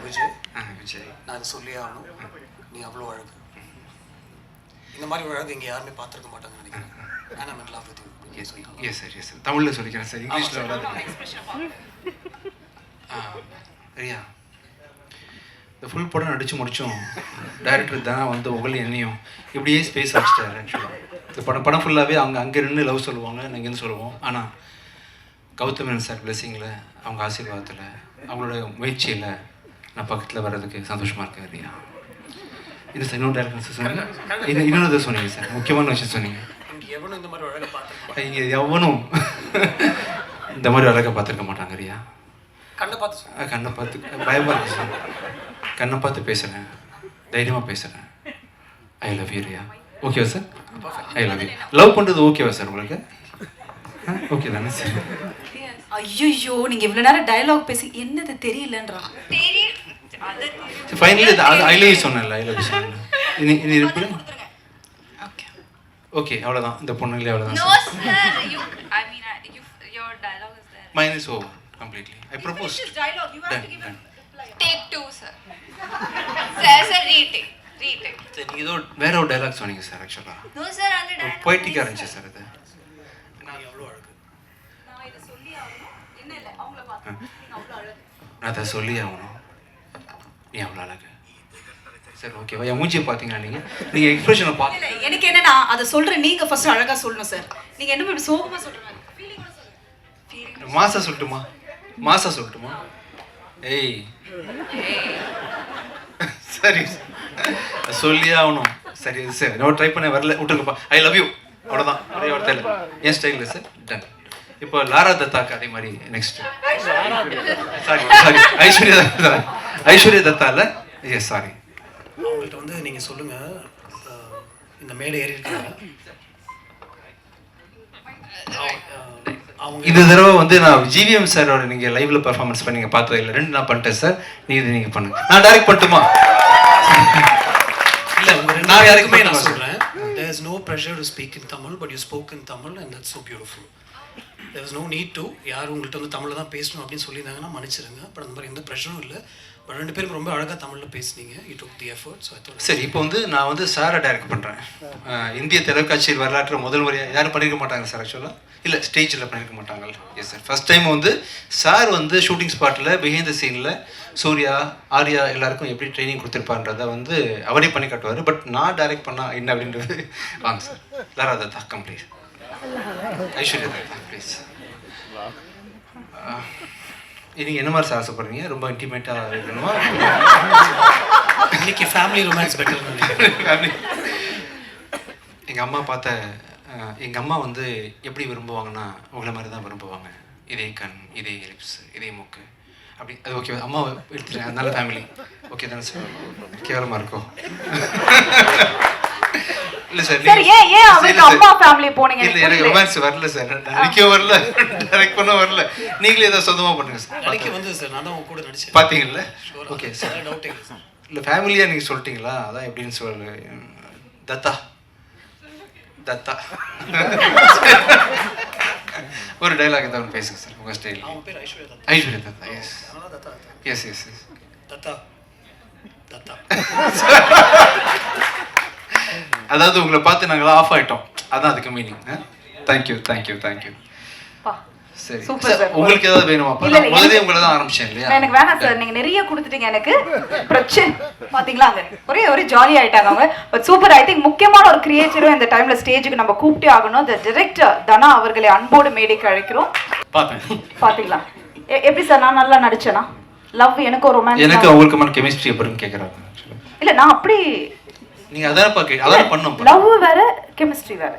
விஜய் விஜய் நான் அதை சொல்லியே ஆகணும் நீ அவ்வளோ அழகு இந்த மாதிரி ஒரு அழகு இங்கே யாருமே பார்த்துருக்க மாட்டாங்கன்னு நினைக்கிறேன் ஆனால் I'm in love with you. Yes sir தமிழில் சொல்லிக்கிறேன் சார் இங்கிலீஷில் வராது ரியா இந்த ஃபுல் படம் நடித்து முடித்தோம் டைரக்டர் தானே வந்து உங்கள் என்னையும் இப்படியே ஸ்பேஸ் வச்சுட்டாரு ஆக்சுவலாக இந்த படம் ஃபுல்லாகவே அங்கே நின்று லவ் சொல்லுவாங்க நாங்கள் இங்கேருந்து சொல்லுவோம் ஆனால் கௌதமன் சார் பிளெஸிங்கில் அவங்க ஆசீர்வாதத்தில் அவங்களோட முயற்சியில் நான் பக்கத்தில் வர்றதுக்கு சந்தோஷமாக இருக்கேன் ரியா இது சார் இன்னொரு டேரக்டர் சார் சொன்னீங்க இன்னொரு சொன்னீங்க சார் முக்கியமான விஷயம் சொன்னீங்க எவனும் இந்த மாதிரி அழகை பார்த்து இங்கே எவனும் இந்த மாதிரி அழகை பார்த்துருக்க மாட்டாங்க ரியா கண்ணை பார்த்து பயமாக இருக்கு சார் கண்ணை பார்த்து பேசுகிறேன் தைரியமாக பேசுகிறேன் ஐ லவ் யூ ரியா ஓகேவா sir I love you love பண்ணுறது ஓகேவா சார் உங்களுக்கு ஓகே தானே சார் ஐயோ நீங்க இவ்வளவு நேரம் டயலாக் பேசி என்னது தெரியலன்றா ஃபைனலி ஐ லவ் யூ சொன்னேன்ல ஐ லவ் யூ சொன்னேன் இனி இருக்கு ஓகே அவ்வளோதான் இந்த பொண்ணுங்களே அவ்வளோதான் mine is over completely I proposed dialogue you have to give Take 2 sir. Sir retake. சரி நீங்கள் ஏதோ வேற ஒரு டைலாக் சொன்னீங்க சார் ஆக்சுவலாக No sir அந்த dialogue போய்ட்டிக்காக இருந்துச்சு சார் அது நான் எவ்வளோ அழகு நான் இத சொல்லி ஆகணும் என்ன இல்ல அவங்கள பார்த்து நீங்க அவ்வளவு அழகு நான் அதை சொல்லி ஆகணும் நீ அவ்வளோ அழகு சரி ஓகேவா என் மூஞ்சியை பார்த்தீங்கன்னா நீங்கள் எக்ஸ்பிரஷனை பார்த்து இல்ல எனக்கு என்னன்னா அத சொல்றேன் நீங்க ஃபர்ஸ்ட் அழகா சொல்லணும் சார் நீங்க என்ன இப்படி சோகமா சொல்றீங்க ஃபீலிங்கோட சொல்லுங்க மாசா சொல்லட்டுமா ஏய் சரி சொல்லி ஆகணும் சரி சரி நான் ட்ரை பண்ண வரல விட்டுருங்கப்பா ஐ லவ் யூ அவ்வளோதான் ஒரே வார்த்தை இல்லை என் ஸ்டைலில் சார் டன் இப்போ லாரா தத்தாக்கு அதே மாதிரி நெக்ஸ்ட் சாரி ஐஸ்வர்யா தத்தா இல்லை எஸ் சாரி அவங்கள்ட்ட வந்து நீங்கள் சொல்லுங்கள் இந்த மேடை ஏறி இருக்காங்க அவங்க இந்த தடவை வந்து நான் ஜிவிஎம் சாரோட நீங்கள் லைவ்ல பெர்ஃபார்மன்ஸ் பண்ணி பார்த்தது இல்லை 2 நான் பண்ணிட்டேன் சார் நீங்கள் பண்ணுங்க நான் டைரக்ட் பண்ணட்டுமா இல்லை நான் யாருக்குமே நான் சொல்கிறேன் there is no pressure to speak in Tamil but you spoke in Tamil and that's so beautiful there is no need to யார் உங்கள்கிட்ட வந்து தமிழில் தான் பேசணும் அப்படின்னு சொல்லியிருந்தாங்கன்னா மன்னிச்சிருங்க பட் அந்த மாதிரி எந்த ப்ரெஷரும் இல்லை பட் 2 பேரும் ரொம்ப அழகாக தமிழில் பேசுனீங்க you took the effort so I thought சரி இப்போ வந்து நான் வந்து சாரை டைரக்ட் பண்ணுறேன் இந்திய தொலைக்காட்சியில் வரலாற்று முதல் முறையாக யாரும் பண்ணியிருக்க மாட்டாங்க சார் ஆக்சுவலாக இல்லை ஸ்டேஜில் பண்ணியிருக்க மாட்டாங்க எஸ் சார் ஃபஸ்ட் டைம் வந்து சார் வந்து ஷூட்டிங் ஸ்பாட்டில் பிஹைண்ட் த சீனில் சூர்யா ஆர்யா எல்லாருக்கும் எப்படி ட்ரைனிங் கொடுத்துருப்பான்றதை வந்து அவரே பண்ணி காட்டுவார் பட் நான் டைரக்ட் பண்ணால் என்ன அப்படின்றது வாங்க sir Lara Dutta please Aishwarya Dutta please நீங்கள் என்ன மாதிரி சார் ஆசைப்படுறீங்க ரொம்ப இன்டிமேட்டாக இருக்கணுமா இன்னைக்கு ஃபேமிலி ரொமான்ஸ் பெட்டர் ஃபேமிலி எங்கள் அம்மா பார்த்த எங்கள் அம்மா வந்து எப்படி விரும்புவாங்கன்னா உங்களை மாதிரி தான் விரும்புவாங்க இதே கண் இதே லிப்ஸ் இதே மூக்கு அப்படி அது ஓகே அம்மா எடுத்துட்டேன் அதனால ஃபேமிலி ஓகே தானே சார் கேவலமாக இருக்கும் இல்லை சார் சார் ஏன் அவருக்கு அம்மா ஃபேமிலி போனீங்க? இல்லை எனக்கு ரொமான்ஸ் வரல சார், நடிக்க வரல, டைரக்ட் பண்ண வரல, நீங்களே ஏதோ சொந்தமாக பண்ணுங்க சார். நடிக்க வந்து சார் நான் தான் உங்க கூட நடிச்சேன். பார்த்தீங்கல்ல? Okay sir. டவுட்டே இல்லை சார். இல்லை ஃபேமிலியாக நீங்கள் சொல்லிட்டீங்களா, அதான் எப்படின்னு சொல்லு. தத்தா தத்தா ஒரு டைலாக் ஏதாவது பேசுங்க சார் உங்கள் ஸ்டைல். அவன் பேர் ஐஸ்வர்யா தத்தா. ஐஸ்வர்யா தத்தா. எஸ் அதனால Dutta yes yes yes Dutta Dutta. அதாவது உங்களை பார்த்து நாங்கள் ஆஃப் ஆகிட்டோம், அதான் அதுக்கு மீனிங். Thank you thank you thank you. சரி சார், உங்களுக்கு ஏதாவது வேணுமா? முதலே உங்களை தான் ஆரம்பிச்சேன் இல்லையா? எனக்கு வேணாம் சார், நீங்க நிறைய கொடுத்துட்டீங்க எனக்கு. பிரச்சனை பாத்தீங்களா, அங்க ஒரே ஜாலி ஆயிட்டாங்க அவங்க. But super. ஐ திங்க் முக்கியமான ஒரு கிரியேட்டரும் இந்த டைம்ல ஸ்டேஜுக்கு நம்ம கூப்பிட்டே ஆகணும். த டைரக்டர் தனா அவர்களை அன்போடு மேடைக்கு அழைக்கிறோம். பாத்தீங்களா எப்படி சார் நான் நல்லா நடிச்சேனா? லவ் எனக்கு ஒரு ரொமான்ஸ். எனக்கு அவங்களுக்கு கெமிஸ்ட்ரி எப்படின்னு கேக்குறாங்க. இல்ல நான் அப்படி நீங்க அதான் பண்ணும். லவ் வேற கெமிஸ்ட்ரி வேற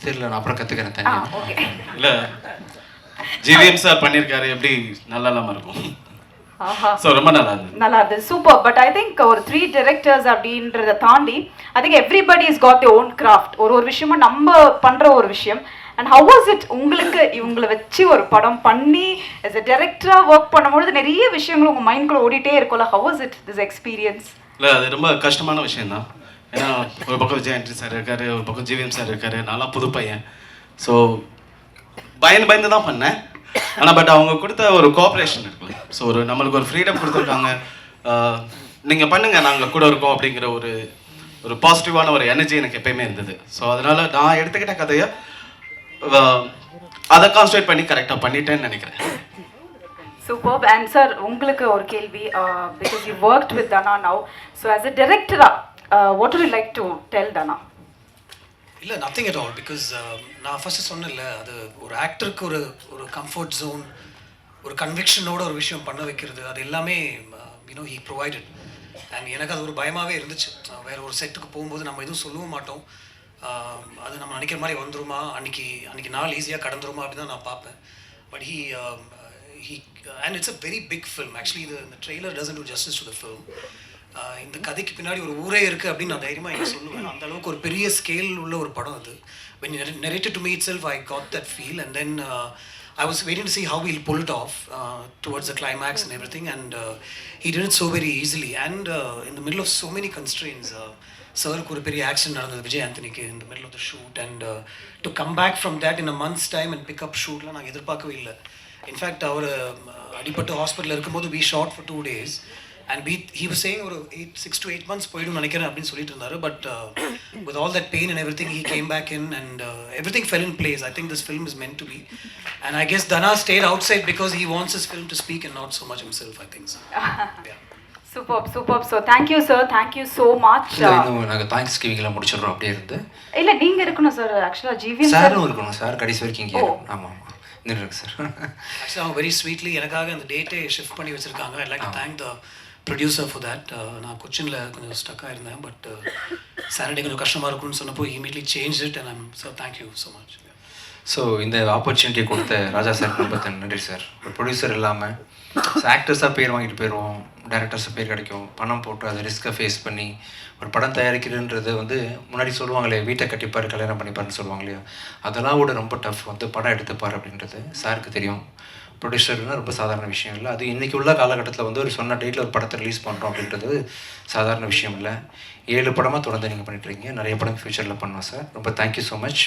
தெரியல, நான் அப்புறம் கத்துக்கிறேன் தனியா. ஓகே. இல்ல ஜிவிஎம் சார் பண்ணிருக்காரு, எப்படி நல்லா இல்லாம இருக்கும். சோ ரொம்ப நல்லா இருந்தது. சூப்பர். பட் ஐ திங்க் ஒரு 3 டைரக்டர்ஸ் அப்படின்றத தாண்டி I think everybody is got their own craft. ஒரு விஷயமும் நம்ம பண்ற ஒரு விஷயம். அண்ட் ஹவ் வாஸ் இட் உங்களுக்கு இவங்களை வச்சு ஒரு படம் பண்ணி as a director ஒர்க் பண்ணும்போது நிறைய விஷயங்கள் உங்க மைண்ட்குள்ள ஓடிட்டே இருக்கும்ல. How was it this experience? இல்ல அது ரொம்ப கஷ்டமான விஷயம் தான். ஏன்னா ஒரு பக்கம் விஜய் ஆண்டனி சார் இருக்காரு, ஒரு பக்கம் ஜிவிஎம் சார் இருக்காரு, நல்லா புது பையன். ஸோ பயந்து தான் பண்ணேன். ஆனால் பட் அவங்க கொடுத்த ஒரு கோஆப்ரேஷன் இருக்குல்ல, ஸோ நம்மளுக்கு ஒரு ஃப்ரீடம் கொடுத்துருக்காங்க. நீங்கள் பண்ணுங்கள், நாங்கள் கூட இருக்கோம் அப்படிங்கிற ஒரு பாசிட்டிவான ஒரு எனர்ஜி எனக்கு எப்பயுமே இருந்தது. ஸோ அதனால் நான் எடுத்துக்கிட்ட கதையை அதை கான்சன்ட்ரேட் பண்ணி கரெக்டாக பண்ணிட்டேன்னு நினைக்கிறேன். சூப்பர். அண்ட் சார் உங்களுக்கு ஒரு கேள்வி, because you worked with Dhana now. So as a டைரக்டரா what would you like to tell Dhana? இல்லை நத்திங் அட் ஆல். பிகாஸ் நான் ஃபஸ்ட்டு சொன்னேன்ல, அது ஒரு ஆக்டருக்கு ஒரு கம்ஃபர்ட் ஜோன், ஒரு கன்விக்ஷனோட ஒரு விஷயம் பண்ண வைக்கிறது, அது எல்லாமே யூனோ ஹீ ப்ரொவைடட். அண்ட் எனக்கு அது ஒரு பயமாகவே இருந்துச்சு. வேறு ஒரு செட்டுக்கு போகும்போது நம்ம எதுவும் சொல்லவும் மாட்டோம், அது நம்ம நினைக்கிற மாதிரி வந்துருமா, அன்றைக்கி நாள் ஈஸியாக கடந்துருமா அப்படின்னு தான் நான் பார்ப்பேன். But he and it's a very big film actually. The trailer doesn't do justice to the film. இந்த கதைக்கு பின்னாடி ஒரு ஊரே இருக்குது அப்படின்னு நான் தைரியமாக இங்கே சொல்லுவேன். அந்த அளவுக்கு ஒரு பெரிய ஸ்கேல் உள்ள ஒரு படம் அது. when you narrated to me itself I got that feel, and then I was waiting to see how he'll pull it off towards the climax and everything, and he did it so very easily, and in the middle of so many constraints. சாருக்கு ஒரு பெரிய accident நடந்தது Vijay ஆண்டனிக்கு in the middle of the shoot, and to come back from that in a month's time and pick up shootலாம் நாங்கள் எதிர்பார்க்கவே இல்லை. In fact அவர் அடிப்பட்டு ஹாஸ்பிட்டலில் இருக்கும்போது we shot for 2 days, and he was saying ஒரு 6 to 8 months போய்டும் நினைக்கிறேன் அப்படின்னு சொல்லிட்டு இருந்தாரு. But with all that pain and everything he came back in, and everything fell in place. I think this film is meant to be, and I guess Dana stayed outside because he wants his film to speak and not so much himself, I think so. Yeah. Super. So thank you sir, thank you so much. இன்னும் நாங்கள் thanks கிவிங்லாம் முடிச்சிடுறோம் அப்படியே இருந்து. இல்லை நீங்கள் இருக்கணும் sir, ஆக்சுவலாக GVM சாரும் இருக்கணும் சார், கடைசி வரைக்கும் இங்கே. ஆமாம் நின்றுருக்கு சார். ஆக்சுவலாக அவங்க வெரி ஸ்வீட்லி எனக்காக அந்த டேட்டே ஷிஃப்ட் பண்ணி வச்சுருக்காங்க. I like to thank the producer for that. நான் கொச்சினில் கொஞ்சம் ஸ்டக்காக இருந்தேன், பட் சாட்டர்டே கொஞ்சம் கஷ்டமாக இருக்கும்னு சொன்னப்போ immediately change it, and I'm so thank you so much. So இந்த ஆப்பர்ச்சுனிட்டி கொடுத்த ராஜா சார் ரொம்ப நன்றி சார். ஒரு ப்ரொடியூசர் இல்லாமல் ஆக்டர்ஸாக பேர் வாங்கிட்டு போயிடுவோம், டேரக்டர்ஸாக பேர் கிடைக்கும், பணம் போட்டு அதை ரிஸ்க்கை ஃபேஸ் பண்ணி ஒரு படம் தயாரிக்கிறதுன்றது முன்னாடி சொல்லுவாங்களே வீட்டை கட்டிப்பார் கல்யாணம் பண்ணிப்பார்னு சொல்லுவாங்க இல்லையா, அதெல்லாம் கூட ரொம்ப டஃப். படம் எடுத்துப்பார் அப்படின்றது சாருக்கு தெரியும். ப்ரொடியூசர்னால் ரொம்ப சாதாரண விஷயம் இல்லை. அது இன்றைக்கி உள்ள காலகட்டத்தில் ஒரு சொன்ன டேட்டில் ஒரு படத்தை ரிலீஸ் பண்ணுறோம் அப்படின்றது சாதாரண விஷயம் இல்லை. 7 படமாக தொடர்ந்து நீங்கள் பண்ணிட்டுருக்கீங்க, நிறைய படம் ஃப்யூச்சரில் பண்ணுவோம் சார். ரொம்ப தேங்க்யூ ஸோ மச்.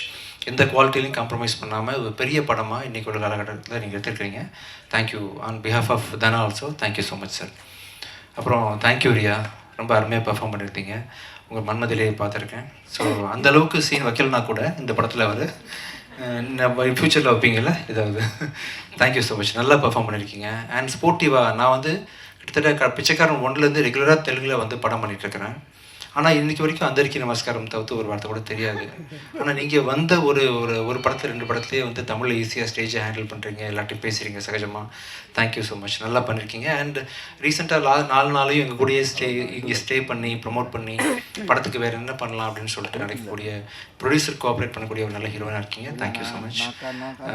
எந்த குவாலிட்டிலையும் காம்ப்ரமைஸ் பண்ணாமல் ஒரு பெரிய படமாக இன்றைக்கி உள்ள காலகட்டத்தில் நீங்கள் எடுத்துருக்கீங்க. Thank you on behalf of Dhana also. Thank you so much sir. அப்புறம் தேங்க்யூ ரியா, ரொம்ப அருமையாக பெர்ஃபார்ம் பண்ணியிருந்தீங்க. உங்கள் மன்மதிலே பார்த்துருக்கேன். ஸோ அந்தளவுக்கு சீன் வைக்கலனா கூட இந்த படத்தில் ஃப்யூச்சரில் வைப்பீங்கள்ல ஏதாவது. தேங்க்யூ ஸோ மச், நல்லா பெர்ஃபார்ம் பண்ணியிருக்கீங்க. அண்ட் ஸ்போர்ட்டிவாக நான் கிட்டத்தட்ட பிச்சைக்காரன் 1 ரெகுலராக தெலுங்கில் படம் பண்ணிகிட்ருக்கிறேன். ஆனால் இன்றைக்கி வரைக்கும் அந்தரிக்கி நமஸ்காரம் தவிர்த்து ஒரு வார்த்தை கூட தெரியாது. ஆனால் நீங்கள் ஒரு படத்தில் 2 படத்துலேயே தமிழில் ஈஸியாக ஸ்டேஜை ஹேண்டில் பண்ணுறீங்க, எல்லாத்தையும் பேசுகிறீங்க சகஜமாக. தேங்க்யூ ஸோ மச், நல்லா பண்ணியிருக்கீங்க. அண்ட் ரீசெண்டாக 4 நாளையும் எங்கள் கூடயே இங்கே ஸ்டே பண்ணி ப்ரொமோட் பண்ணி படத்துக்கு வேறு என்ன பண்ணலாம் அப்படின்னு சொல்லிட்டு நினைக்கக்கூடிய ப்ரொடியூசர் கோஆப்ரேட் பண்ணக்கூடிய ஒரு நல்ல ஹீரோனாக இருக்கீங்க. Thank you so much.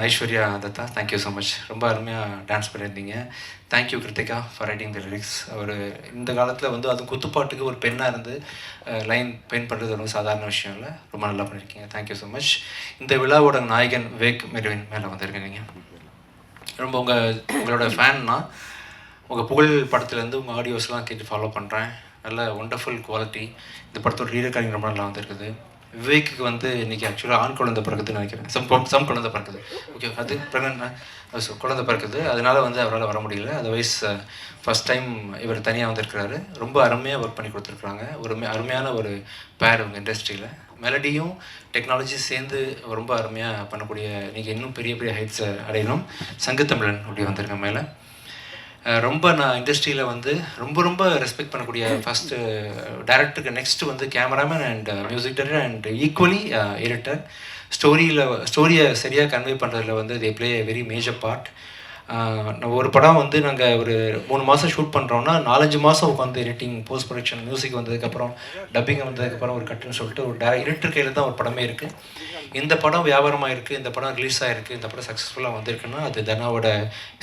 Aishwarya Dutta, thank you so much, ரொம்ப அருமையாக டான்ஸ் பண்ணியிருந்தீங்க. Thank you Krithika for writing the lyrics. அவர் இந்த காலத்தில் அது குத்துப்பாட்டுக்கு ஒரு பெண்ணாக இருந்து லைன் பெயிண்ட் பண்ணுறது ரொம்ப சாதாரண விஷயம் இல்லை, ரொம்ப நல்லா பண்ணியிருக்கீங்க. Thank you so much. இந்த விழாவோட நாயகன் விவேக் மெர்வின் மேலே வந்திருக்கேன். நீங்கள் ரொம்ப உங்களோட ஃபேன்னா உங்கள் புகழ் படத்துலேருந்து உங்கள் ஆடியோஸ்லாம் கேட்டு ஃபாலோ பண்ணுறேன். நல்ல ஒண்டர்ஃபுல் குவாலிட்டி. இந்த படத்தோட ரீரெக்கார்டிங் ரொம்ப நல்லா வந்திருக்குது. விவேக்கு வந்து இன்றைக்கி ஆக்சுவலாக ஆண் குழந்தை பிறக்குதுன்னு நினைக்கிறேன். சம் குழந்தை பிறக்குது. ஓகே, அது ப்ரெக்னென்ட் குழந்தை பிறக்குது. அதனால் வந்து அவரால் வர முடியல. அதர்வைஸ் ஃபஸ்ட் டைம் இவர் தனியாக வந்திருக்கிறாரு. ரொம்ப அருமையாக ஒர்க் பண்ணி கொடுத்துருக்குறாங்க. ஒரு அருமையான ஒரு பேர் உங்கள் இண்டஸ்ட்ரியில். மெலடியும் டெக்னாலஜி சேர்ந்து ரொம்ப அருமையாக பண்ணக்கூடிய நீங்கள் இன்னும் பெரிய பெரிய ஹைட்ஸை அடையணும். சங்கத்தமிழன் அப்படி வந்திருக்கேன் மேலே. ரொம்ப நான் இண்டஸ்ட்ரியில் வந்து ரொம்ப ரெஸ்பெக்ட் பண்ணக்கூடிய ஃபஸ்ட்டு டைரக்டருக்கு நெக்ஸ்ட்டு வந்து cameraman and music director and equally editor. ஸ்டோரியை சரியாக கன்வே பண்ணுறதுல வந்து they play a very major part. ஒரு படம் வந்து நாங்கள் ஒரு 3 மாதம் ஷூட் பண்ணுறோன்னா 4-5 மாதம் உட்காந்து எடிட்டிங், போஸ்ட் ப்ரொடக்ஷன், மியூசிக் வந்ததுக்கப்புறம், டப்பிங் வந்ததுக்கப்புறம் ஒரு கட்டுன்னு சொல்லிட்டு ஒரு எடிட்டர் கையில் தான் ஒரு படமே இருக்குது. இந்த படம் வியாபாரமாக இருக்குது, இந்த படம் ரிலீஸ் ஆகிருக்கு, இந்த படம் சக்ஸஸ்ஃபுல்லாக வந்திருக்குன்னா அது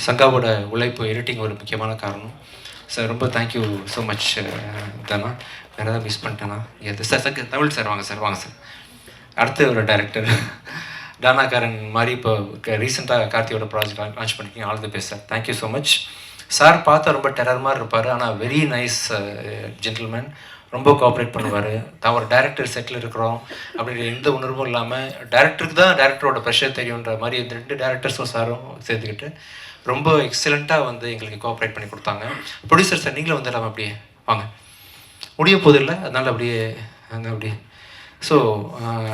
சங்காவோட உழைப்பு, எடிட்டிங் ஒரு முக்கியமான காரணம். சார் ரொம்ப தேங்க்யூ ஸோ மச் தனா. வேறு ஏதாவது மிஸ் பண்ணிட்டேன்னா சார் தமிழ் சார் வாங்க சார். அடுத்த ஒரு டைரக்டர் டானாக்காரன் மாதிரி இப்போ ரீசெண்டாக கார்த்தியோட ப்ராஜெக்ட் லான்ச் பண்ணிருக்கீங்க. All the best sir. Thank you so much. Sir பார்த்தா ரொம்ப டெரர் மாதிரி இருப்பார், ஆனால் வெரி நைஸ் ஜென்டில்மேன். ரொம்ப கோஆப்ரேட் பண்ணுவார். தான் ஒரு டேரக்டர் செட்டில் இருக்கிறோம் அப்படின்ற எந்த உணர்வும் இல்லாமல் டேரக்டருக்கு தான் டேரக்டரோட ப்ரெஷர் தெரியுன்ற மாதிரி இந்த 2 டேரக்டர்ஸும் சாரும் சேர்த்துக்கிட்டு ரொம்ப எக்ஸலண்ட்டாக வந்து எங்களுக்கு கோஆப்ரேட் பண்ணி கொடுத்தாங்க. ப்ரொடியூசர் சார் நீங்களும் வந்துடலாம், அப்படியே வாங்க. முடிய போதில்லை, இல்லை அதனால் அப்படியே ஸோ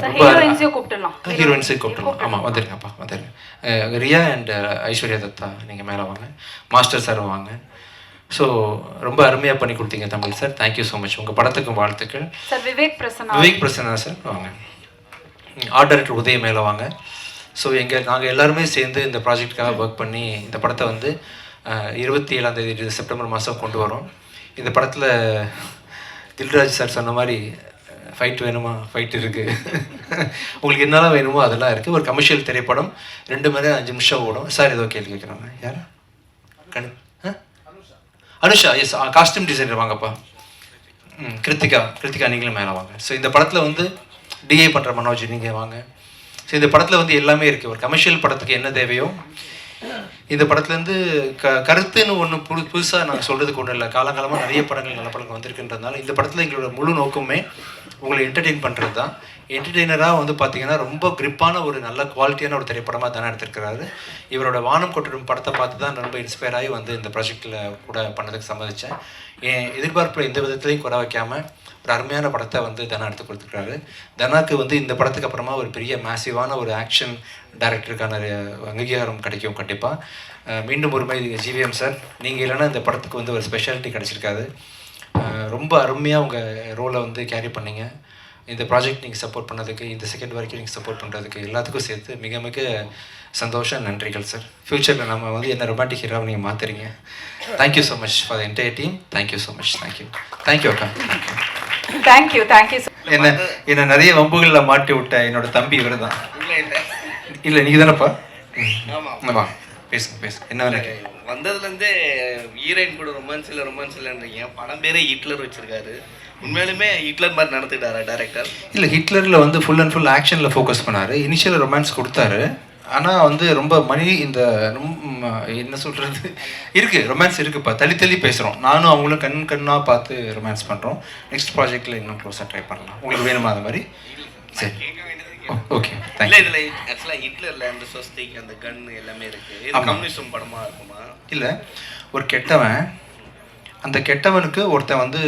ரொம்ப ஹீரோயின்ஸையும் கூப்பிட்டுலாம். ஆமாம், வந்துருங்கப்பா, வந்துருங்க. ரியா அண்ட் ஐஸ்வர்யா தத்தா நீங்கள் மேலே வாங்க. மாஸ்டர் சார் வாங்க. ஸோ ரொம்ப அருமையாக பண்ணி கொடுத்தீங்க Tamil sir. Thank you so much. உங்கள் படத்துக்கும் வாழ்த்துக்கள் சார். விவேக் பிரசன்னா சார் வாங்க. ஆர்ட் டைரக்டர் உதய மேலே வாங்க. ஸோ நாங்கள் எல்லாருமே சேர்ந்து இந்த ப்ராஜெக்டுக்காக ஒர்க் பண்ணி இந்த படத்தை வந்து 27ஆம் தேதி செப்டம்பர் மாதம் கொண்டு வரோம். இந்த படத்தில் தில்ராஜ் சார் சொன்ன மாதிரி ஃபைட் வேணுமா, ஃபைட் இருக்குது. உங்களுக்கு என்னெல்லாம் வேணுமோ அதெல்லாம் இருக்குது. ஒரு கமர்ஷியல் திரைப்படம் 2 மணி நேரம் 5 நிமிஷம் ஓடும். சார் ஏதோ கேள்வி கேட்குறாங்க. யார்? அனுஷா. எஸ், காஸ்டியூம் டிசைனர் வாங்கப்பா. கிருத்திகா நீங்களும் மேலே வாங்க. ஸோ இந்த படத்தில் வந்து டிஏ பண்ணுற மனோஜ் நீங்கள் வாங்க. ஸோ இந்த படத்தில் வந்து எல்லாமே இருக்குது. ஒரு கமர்ஷியல் படத்துக்கு என்ன தேவையோ இந்த படத்துலேருந்து கருத்துன்னு ஒன்று புதுசாக நாங்கள் சொல்கிறதுக்கு ஒன்றும் இல்லை. காலங்காலமாக நிறைய படங்கள் நல்ல படங்கள் வந்திருக்குன்றதுனால இந்த படத்தில் எங்களோட முழு நோக்கமே உங்களை என்டர்டெயின் பண்ணுறது தான். என்டர்டெய்னராக வந்து பார்த்தீங்கன்னா ரொம்ப கிரிப்பான ஒரு நல்ல குவாலிட்டியான ஒரு திரைப்படமாக தானே எடுத்திருக்கிறாரு. இவரோட வானம் கொட்டிடும் படத்தை பார்த்து தான் ரொம்ப இன்ஸ்பயர் ஆகி வந்து இந்த ப்ராஜெக்டில் கூட பண்ணதுக்கு சம்மதித்தேன். என் எதிர்பார்ப்பில் எந்த விதத்துலையும் குறை வைக்காமல் ஒரு அருமையான படத்தை வந்து தனா எடுத்து கொடுத்துருக்காரு. தனாக்கு வந்து இந்த படத்துக்கு அப்புறமா ஒரு பெரிய மேசிவான ஒரு ஆக்ஷன் டைரக்டருக்கான அங்கீகாரம் கிடைக்கும் கண்டிப்பாக. மீண்டும் ஒரு முறை ஜிவிஎம் சார், நீங்கள் இல்லைன்னா இந்த படத்துக்கு வந்து ஒரு ஸ்பெஷாலிட்டி கிடச்சிருக்காது. ரொம்ப அருமையாக உங்கள் ரோலை வந்து கேரி பண்ணிங்க. இந்த ப்ராஜெக்ட் நீங்கள் சப்போர்ட் பண்ணதுக்கு, இந்த செகண்ட் வரைக்கும் நீங்கள் சப்போர்ட் பண்ணுறதுக்கு எல்லாத்துக்கும் சேர்த்து மிக மிக சந்தோஷம், நன்றிகள் சார். ஃப்யூச்சரில் நம்ம வந்து என்ன ரொமான்டிக் ஹீரோவை நீங்கள் மாற்றுறீங்க. Thank you so much for the entire team. Thank you so much. Thank you அக்கா. தேங்க்யூ என்ன நிறைய வம்புகளில் மாட்டி விட்ட என்னோட தம்பி இவர் தான். இல்லை நீங்கள் தானேப்பா? ஆமாம், பேசுங்க. என்ன வந்ததுலேருந்து ஹீரோயின் கூட ரொமான்ஸ் இல்லைன்றீங்க. படம் பேரே ஹிட்லர் வச்சிருக்காரு. உண்மையிலுமே ஹிட்லர் மாதிரி நடந்துட்டாரா டேரக்டர்? இல்லை, ஹிட்லரில் வந்து ஃபுல் அண்ட் ஃபுல் ஆக்ஷனில் ஃபோக்கஸ் பண்ணார். இனிஷியல் ரொமான்ஸ் கொடுத்தாரு, ஆனால் வந்து ரொம்ப இந்த என்ன சொல்கிறது இருக்குது, ரொமான்ஸ் இருக்குப்பா. தள்ளி பேசுகிறோம். நானும் அவங்களும் கண்ணாக பார்த்து ரொமான்ஸ் பண்ணுறோம். நெக்ஸ்ட் ப்ராஜெக்டில் இன்னும் க்ளோஸாக ட்ரை பண்ணலாம். உங்களுக்கு வேணுமா அது மாதிரி? சரி, ஓகே. இல்லை, இதில் ஆக்சுவலாக ஹிட்லரில் அந்த சொஸ்திக் அந்த கன் எல்லாமே இருக்குது. இது கம்யூனிசம் படமாக இருக்குமா? இல்லை, ஒரு கெட்டவன், அந்த கெட்டவனுக்கு ஒருத்தன் வந்து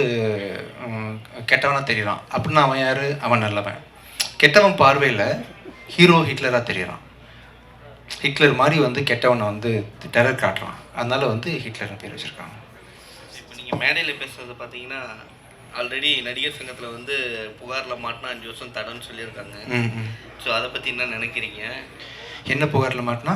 கெட்டவனாக தெரியறான் அப்படின்னா அவன் யார்? அவன் நல்லவன். கெட்டவன் பார்வையில் ஹீரோ ஹிட்லராக தெரியறான். ஹிட்லர் மாதிரி வந்து கெட்டவனை வந்து டெரர் காட்டுறான். அதனால வந்து ஹிட்லர்னு பேர் வச்சுருக்காங்க. இப்போ நீங்கள் மேடையில் பேசுகிறது பார்த்தீங்கன்னா ஆல்ரெடி நடிகர் சங்கத்தில் வந்து புகாரில் மாட்டினா 5 வருஷம் தடன்னு சொல்லியிருக்காங்க. ஸோ அதை பற்றி என்ன நினைக்கிறீங்க? என்ன புகாரில் மாட்டினா?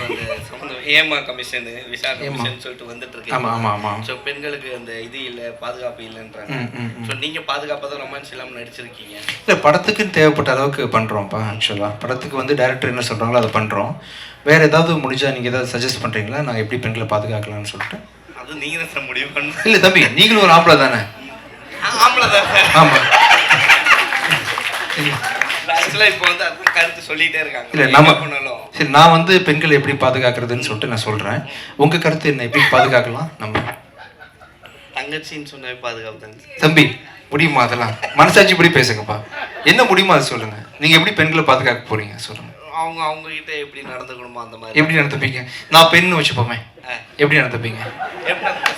வந்து சம்மந்தம் ஏமா கமிஷன், விசா கமிஷன் சொல்லிட்டு வந்துட்டு இருக்கு. ஸோ பெண்களுக்கு அந்த இது இல்லை, பாதுகாப்பு இல்லைன்றாங்க. ஸோ நீங்கள் பாதுகாப்பாக தான் ரொமான்ஸ் இல்லாமல் நடிச்சிருக்கீங்க. இல்லை, படத்துக்குன்னு தேவைப்பட்ட அளவுக்கு பண்ணுறோம்ப்பா. ஆக்சுவலாக படத்துக்கு வந்து டைரக்டர் என்ன சொல்கிறாங்களோ அதை பண்ணுறோம். வேறு ஏதாவது முடிஞ்சால் நீங்கள் ஏதாவது சஜஸ்ட் பண்ணுறீங்களா? நாங்கள் எப்படி பெண்களை பாதுகாக்கலாம்னு சொல்லிட்டு? அது நீங்கள் தான் முடிவு பண்ண. இல்லை தம்பி, நீங்களும் ஒரு ஆம்பளை தானே? ஆம்பளை தான் சார். ஆமாம். ஆக்சுவலாக இப்போ வந்து அது கருத்து சொல்லிகிட்டே இருக்காங்க. இல்லை நம்ம சரி, நான் வந்து பெண்களை எப்படி பாதுகாக்கிறதுன்னு சொல்லிட்டு நான் சொல்கிறேன். உங்கள் கருத்து என்ன, எப்படி பாதுகாக்கலாம்? நம்ம தங்கச்சின்னு சொன்னாவே பாதுகாப்பு தாங்க தம்பி. முடியுமா? அதெல்லாம் மனசாட்சி இப்படி பேசுங்கப்பா. என்ன முடியுமா அதை சொல்லுங்கள். நீங்கள் எப்படி பெண்களை பாதுகாக்க போகிறீங்க சொல்லுங்கள். அவங்க கிட்ட எப்படி நடந்துக்கணுமோ அந்த மாதிரி. எப்படி நடந்துப்பீங்க? நான் பெண்ணு வச்சுப்போமே, எப்படி நடந்துப்பீங்க?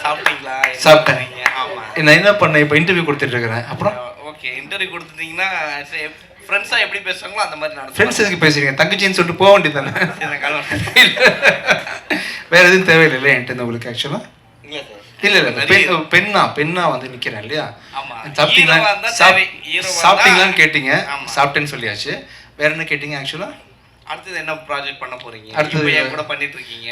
சாப்பிட்டீங்களா? சாப்பிட்டேன். ஆமாம். நான் என்ன பண்ணேன், இப்போ இன்டர்வியூ கொடுத்துட்டு இருக்கிறேன். அப்புறம் ஓகே, இன்டர்வியூ கொடுத்துட்டீங்கன்னா ஃப்ரெண்ட்ஸாக எப்படி பேசுவாங்களோ அந்த மாதிரி நடக்கும். ஃப்ரெண்ட்ஸ் எதுக்கு பேசுறீங்க? தங்கச்சின்னு சொல்லிட்டு போக வேண்டியது தானே. வேற எதுவும் தேவையில்லை இல்லை என்கிட்ட உங்களுக்கு ஆக்சுவலாக. இல்லை இல்லை பெண்ணா வந்து நிற்கிறேன் இல்லையா? சாப்பிட்டீங்களான்னு கேட்டீங்க, சாப்பிட்டேன்னு சொல்லியாச்சு. வேற என்ன கேட்டீங்க ஆக்சுவலாக? அடுத்தது என்ன ப்ராஜெக்ட் பண்ண போறீங்க? அடுத்தது ஏன் கூட பண்ணிட்டு இருக்கீங்க?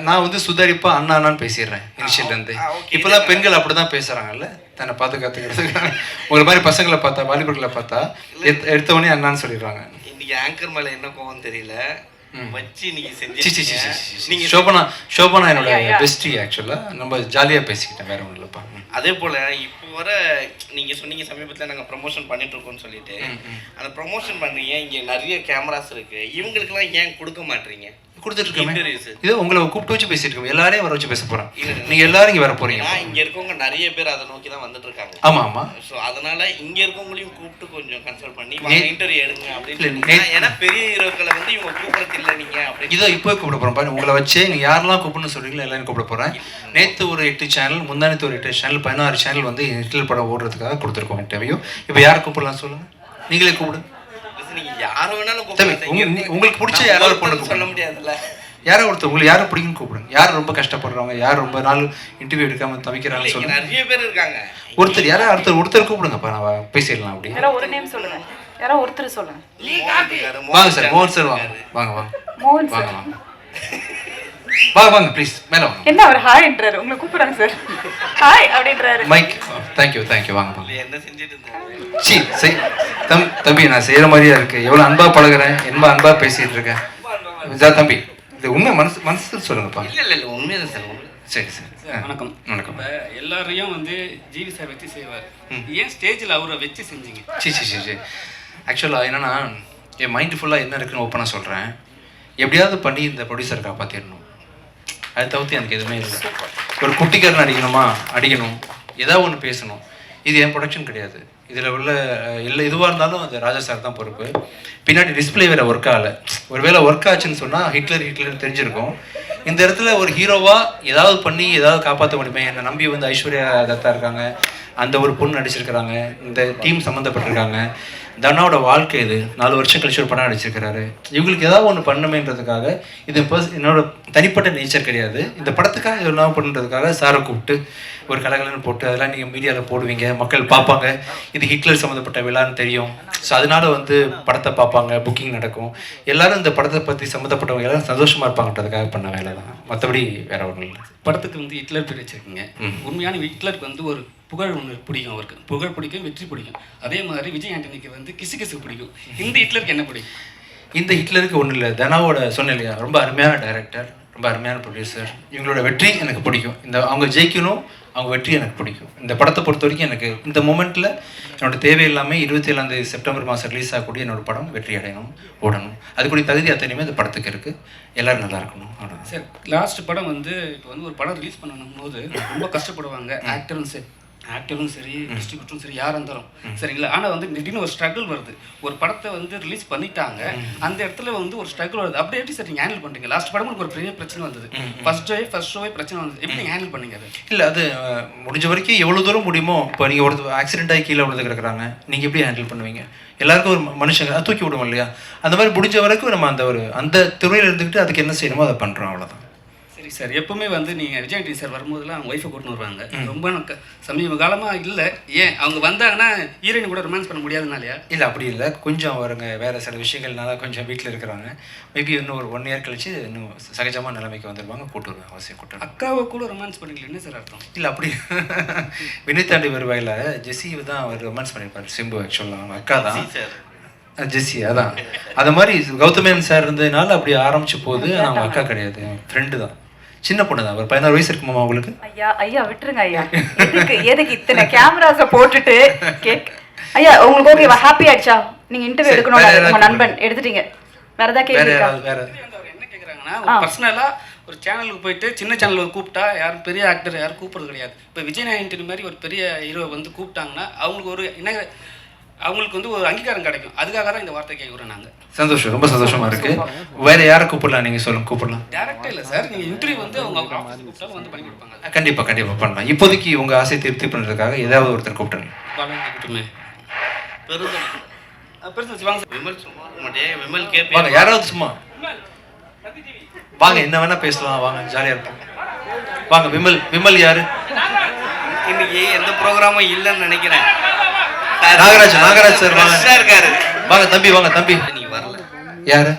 நான் வந்து சுதாரிப்பா அண்ணான்னு பேசிடுறேன் இனிஷியல்ல இருந்து. இப்பெல்லாம் பெண்கள் அப்படிதான் பேசுறாங்கல்ல, தன்னை பாதுகாத்துக்கிறதுக்கு. உங்களை மாதிரி பசங்களை பார்த்தா, வாலிபர்களை பார்த்தா எடுத்தவொடனே அண்ணான்னு சொல்லிடுறாங்க. இன்னைக்கு ஆங்கர் மேல என்ன கோவம் தெரியல, வச்சு நீங்க செஞ்சீங்க. சோபனா என்னோட பெஸ்டி ஆக்சுவலா. நம்ம ஜாலியா பேசிக்கிட்டேன், வேற ஒன்றும் இல்லப்பா. அதே போல இப்போ வர நீங்க சொன்னீங்க சமீபத்தில் நாங்கள் ப்ரொமோஷன் பண்ணிட்டு இருக்கோம்னு சொல்லிட்டு, அந்த ப்ரொமோஷன் பண்றீங்க, இங்க நிறைய கேமராஸ் இருக்கு, இவங்களுக்குலாம் ஏன் கொடுக்க மாட்டீங்க? கொடுத்துட்டு இருக்கேன். இது உங்களை கூப்பிட்டு வச்சு பேசிட்டு இருக்கோம், எல்லாரையும் வர வச்சு பேச போறேன். நீங்க எல்லாரும் இங்க வர போறீங்க. இங்க இருக்கவங்க நிறைய பேர் அதை நோக்கி தான் வந்துட்டு இருக்காங்க. ஆமா ஆமா. ஸோ அதனால இங்க இருக்கவங்களையும் கூப்பிட்டு கொஞ்சம் கன்சல்ட் பண்ணி இன்டர்வியூ எடுங்க அப்படின்னு. ஏன்னா பெரிய ஹீரோக்களை வந்து இவங்க கூப்பிடுறது இல்லை நீங்க அப்படி. இதோ இப்போ கூப்பிட போறேன் பாருங்க. உங்களை வச்சு நீங்க யாரெல்லாம் கூப்பிடணும்னு சொல்றீங்களோ எல்லாரும் கூப்பிட போறேன். நேற்று ஒரு 8 சேனல், முந்தானத்து ஒரு 8 சேனல், 16 சேனல் வந்து ஹிட்லர் படம் ஓடுறதுக்காக கொடுத்துருக்கோம் இன்டர்வியூ. இப்போ யாரை கூப்பிடலாம் சொல்லுங்க, நீங்களே கூப்பிடுங்க. நீங்க யாரை வேணாலும் கூப்பிடுங்க, உங்களுக்கு பிடிச்ச யாராவது பொண்ணு சொல்ல முடியாதுல்ல. யாரை ஒருத்தர் உங்களுக்கு யாரை பிடிக்குன்னு கூப்பிடுங்க. யார் ரொம்ப கஷ்டப்படுறவங்க, யார் ரொம்ப நாள் இன்டர்வியூ எடுக்காம தவிக்கிறாங்கன்னு சொல்லுங்க. நிறைய பேர் இருக்காங்க. ஒருத்தர் யாராவது ஒருத்தர் கூப்பிடுங்கப்பா, நான் பேசிடலாம். அப்படி ஒரு நேம் சொல்லுங்க, யாரோ ஒருத்தர் சொல்லுங்க. வாங்க சார், மோகன் சார் வாங்க வாங்க வாங்க மோகன் வாங்க வாங்க வாங்க வாங்க ப்ளீஸ் மேலே வாங்க. என்ன அவர் ஹாய்ன்றாரு, உங்களை கூப்பிடுறாங்க சார். ஹாய் அப்படின்றாரு. மைக் தேங்க்யூ வாங்க வாங்க. என்ன செஞ்சுட்டு தம்பி நான் செய்யற மாதிரியா இருக்கு. எவ்வளவு அன்பா பழகுறேன், அன்பா பேசிட்டு இருக்கேன். தம்பி இது உண்மை மனசு சொல்லுங்கப்பா. இல்லை உண்மைதான் சார். சரி சார். வணக்கம். வணக்கம். எல்லாரையும் வந்து ஜிவி சார் வச்சு செய்வார், ஏன் ஸ்டேஜில் அவரை வச்சு செஞ்சீங்க? சரி ஆக்சுவலாக என்னன்னா, என் மைண்டு ஃபுல்லாக என்ன இருக்குன்னு ஓப்பனாக சொல்கிறேன். எப்படியாவது பண்ணி இந்த ப்ரொடியூசரை காப்பாற்றிடணும், அதை தவிர்த்து எனக்கு எதுவுமே இல்லை. ஒரு குட்டிக்காரன் அடிக்கணும், ஏதாவது ஒன்று பேசணும். இது என் ப்ரொடக்ஷன் கிடையாது. இதில் உள்ள எதுவாக இருந்தாலும் அது ராஜா சார் தான் பொறுப்பு. பின்னாடி டிஸ்பிளே வேறு ஒர்க் ஆகலை. ஒரு வேளை ஒர்க் ஆச்சுன்னு சொன்னால் ஹிட்லர் தெரிஞ்சிருக்கும். இந்த இடத்துல ஒரு ஹீரோவாக ஏதாவது பண்ணி ஏதாவது காப்பாற்ற முடியுமே. என்னை நம்பி வந்து ஐஸ்வர்யா தத்தா இருக்காங்க, அந்த ஒரு பொண்ணு நடிச்சிருக்கிறாங்க, இந்த டீம் சம்மந்தப்பட்டிருக்காங்க. தனாவோட வாழ்க்கை இது 4 வருஷம் கழிச்சு ஒரு படம் நடிச்சிருக்கிறாரு. இவங்களுக்கு ஏதாவது ஒன்று பண்ணுமேன்றதுக்காக, இது என்னோட தனிப்பட்ட நேச்சர் கிடையாது. இந்த படத்துக்காக என்ன பண்ணுறதுக்காக சாரை கூப்பிட்டு ஒரு கலகலன்னு போட்டு அதெல்லாம் நீங்கள் மீடியாவில் போடுவீங்க, மக்கள் பார்ப்பாங்க, இது ஹிட்லர் சம்மந்தப்பட்ட விழான்னு தெரியும். ஸோ அதனால வந்து படத்தை பார்ப்பாங்க, புக்கிங் நடக்கும், எல்லாரும் இந்த படத்தை பற்றி சம்மந்தப்பட்டவங்க எல்லாரும் சந்தோஷமாக இருப்பாங்கன்றதுக்காக பண்ண வேலை தான், மற்றபடி வேற ஒன்றும் இல்லை. படத்துக்கு வந்து ஹிட்லர் பேர் வச்சிருக்கீங்க. உண்மையான ஹிட்லருக்கு வந்து ஒரு புகழ் ஒன்று பிடிக்கும், அவருக்கு புகழ் பிடிக்கும், வெற்றி பிடிக்கும். அதே மாதிரி விஜய் ஆண்டனிக்கு வந்து கிசு பிடிக்கும். இந்த ஹிட்லருக்கு என்ன பிடிக்கும்? இந்த ஹிட்லருக்கு ஒன்றும் இல்லை, தனாவோட சொன்னேன் இல்லையா, ரொம்ப அருமையான டைரக்டர், ரொம்ப அருமையான ப்ரொடியூசர். இவங்களோட வெற்றி எனக்கு பிடிக்கும். அவங்க ஜெயிக்கணும், அவங்க வெற்றி எனக்கு பிடிக்கும். இந்த படத்தை பொறுத்த வரைக்கும் எனக்கு இந்த மூமெண்ட்டில் என்னோட தேவையில்லாமல் 27 செப்டம்பர் மாதம் ரிலீஸ் ஆகக்கூடிய என்னோட படம் வெற்றி அடையணும், ஓடணும். அதுக்குரிய தகுதி அத்தனையுமே இந்த படத்துக்கு இருக்குது. எல்லோரும் நல்லா இருக்கணும். சார் லாஸ்ட் படம் வந்து இப்போ வந்து ஒரு படம் ரிலீஸ் பண்ணணும் போது ரொம்ப கஷ்டப்படுவாங்க, ஆக்டரும் சரி, டிஸ்ட்ரிபியூட்டரும் சரி, யாராக இருந்தாலும் சரிங்களா. ஆனால் வந்து திடீர்னு ஒரு ஸ்ட்ரகிள் வருது. ஒரு படத்தை வந்து ரிலீஸ் பண்ணிட்டாங்க, அந்த இடத்துல வந்து ஒரு ஸ்ட்ரகிள் வருது. அப்படியே எப்படி சார் நீங்கள் ஹேண்டில் பண்ணுறீங்க? லாஸ்ட் படம் ஒரு பெரிய பிரச்சனை வந்தது, ஃபர்ஸ்ட் ஷோவே பிரச்சனை வந்தது, எப்படி ஹேண்டில் பண்ணீங்க அது? இல்லை, அது முடிஞ்ச வரைக்கும் எவ்வளோ தூரம் முடியுமோ. இப்போ நீங்கள் ஒரு ஆக்சிடென்ட் ஆகி கீழே விழுந்து கிடக்குறாங்க, நீங்கள் எப்படி ஹேண்டில் பண்ணுவீங்க? எல்லாருக்கும் ஒரு மனுஷங்க தூக்கி விடுவோம் இல்லையா, அந்த மாதிரி முடிஞ்ச வரைக்கும் நம்ம அந்த துறையில் இருந்துக்கிட்டு அதுக்கு என்ன செய்யணுமோ அதை பண்ணுறோம், அவ்வளோதான். சரி சார், எப்பவுமே வந்து நீங்கள் விஜய் ஆண்டனி சார் வரும்போதெல்லாம் அவங்க ஒய்ஃபை கூட்டின்னு வருவாங்க. ரொம்ப சமீப காலமாக இல்லை, ஏன் அவங்க வந்தாங்கன்னா ஹீரோயின் கூட ரொமான்ஸ் பண்ண முடியாதுனாலையா? இல்லை, அப்படி இல்லை, கொஞ்சம் அவருங்க வேறு சில விஷயங்கள்னால கொஞ்சம் வீட்டில் இருக்கிறாங்க. மேபி இன்னும் ஒரு 1 இயர் கழிச்சு இன்னும் சகஜமாக நிலைமைக்கு வந்துடுவாங்க, கூட்டு வருவாங்க, அவசியம் கூட்டு. அக்காவை கூட ரொமான்ஸ் பண்ணிக்கல, என்ன சார் அர்த்தம்? இல்லை, அப்படி வினைத்தாண்டி வருவாயில் ஜெஸ்ஸி தான் அவர் ரொமான்ஸ் பண்ணியிருப்பார். சிம்பு ஆக்சுவலாக அவங்க அக்கா தான் ஜெஸ்ஸி. அதான் அது மாதிரி கௌதமேன் சார் இருந்ததுனால அப்படி ஆரம்பிச்ச போது அவங்க அக்கா கிடையாது, ஃப்ரெண்டு தான். சின்ன பொண்ணு தான், ஒரு 16 வயசு இருக்குமாமா உங்களுக்கு? ஐயா விட்டுருங்க ஐயா. எதுக்கு இத்தனை கேமராஸை போட்டுட்டு ஐயா உங்களுக்கு ஓகேவா? ஹாப்பி ஆயிடுச்சா? நீங்க இன்டர்வியூ எடுக்கணும், உங்க நண்பன் எடுத்துட்டீங்க. வேற ஏதாவது கேள்வி இருக்கா? என்ன கேட்குறாங்கன்னா, ஒரு பர்சனலாக ஒரு சேனலுக்கு போயிட்டு சின்ன சேனலுக்கு கூப்பிட்டா யாரும் பெரிய ஆக்டர் யாரும் கூப்பிட்றது கிடையாது. இப்போ விஜய் நாயன்டி மாதிரி ஒரு பெரிய ஹீரோ வந்து கூப்பிட்டாங்கன்னா அவங்களுக்கு ஒரு அவங்களுக்கு வந்து ஒரு அங்கீகாரம் கிடைக்கும். அதுக்காக தான் இந்த வார்த்தை கேட்குறோம் நாங்கள். சந்தோஷம், ரொம்ப சந்தோஷமா இருக்கு. வேற யாரை கூப்பிடலாம் நீங்க சொல்லுங்க? கூப்பிடலாம். டேரக்டே இல்லை சார், நீங்கள் இன்டர்வியூ வந்து அவங்க ஆஃபீஸ் கூப்பிட்டாலும் வந்து பண்ணி கொடுப்பாங்க. கண்டிப்பா கண்டிப்பா பண்ணலாம். இப்போதைக்கு உங்க ஆசை திருப்தி பண்றதுக்காக ஏதாவது ஒருத்தர் கூப்பிட்டுருங்க. வாங்க, யாராவது சும்மா வாங்க, என்ன வேணா பேசலாம், வாங்க, ஜாலியா இருக்கும். வாங்க, விமல் யாரு? இன்னைக்கு எந்த ப்ரோக்ராமும் இல்லைன்னு நினைக்கிறேன். நாகராஜ் சார் வாங்க. இருக்காரு. வாங்க தம்பி, வாங்க தம்பி. நீங்க வரல. யாரு?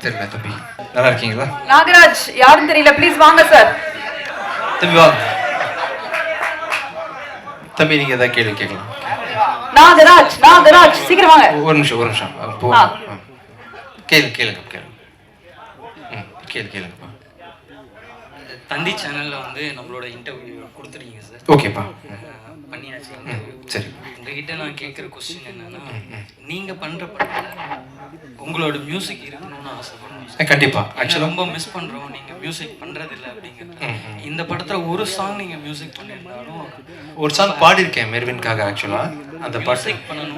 தெரியல தம்பி. நல்லா இருக்கீங்களா? நாகராஜ் யாருன்னு தெரியல, ப்ளீஸ் வாங்க சார். தம்பி வாங்க. தம்பி நீங்க ஏதாவது கேள்வி கேட்கலாம். நாகராஜ் சீக்கிரம் வாங்க. ஒரு நிமிஷம் கேளுங்க. தந்தி சேனல்ல வந்து நம்மளோட இன்டர்வியூ கொடுத்துருக்கீங்க சார். ஓகேப்பா, பண்ணியாச்சு. சரி. உங்ககிட்ட நான் கேட்குற கொஸ்டின் என்னன்னா, நீங்க பண்ற படத்துல உங்களோட மியூசிக் இருக்கணும்னு ஆசைப்படுறோம். கண்டிப்பா. ஆக்சுவலாக ரொம்ப மிஸ் பண்றோம், நீங்க மியூசிக் பண்றது இல்லை அப்படிங்கிறது. இந்த படத்துல ஒரு சாங் நீங்க மியூசிக் பண்ணியிருந்தாலும். ஒரு சாங் பாடியிருக்கேன் மெர்வின்காக. ஆக்சுவலா அந்த பாட்டு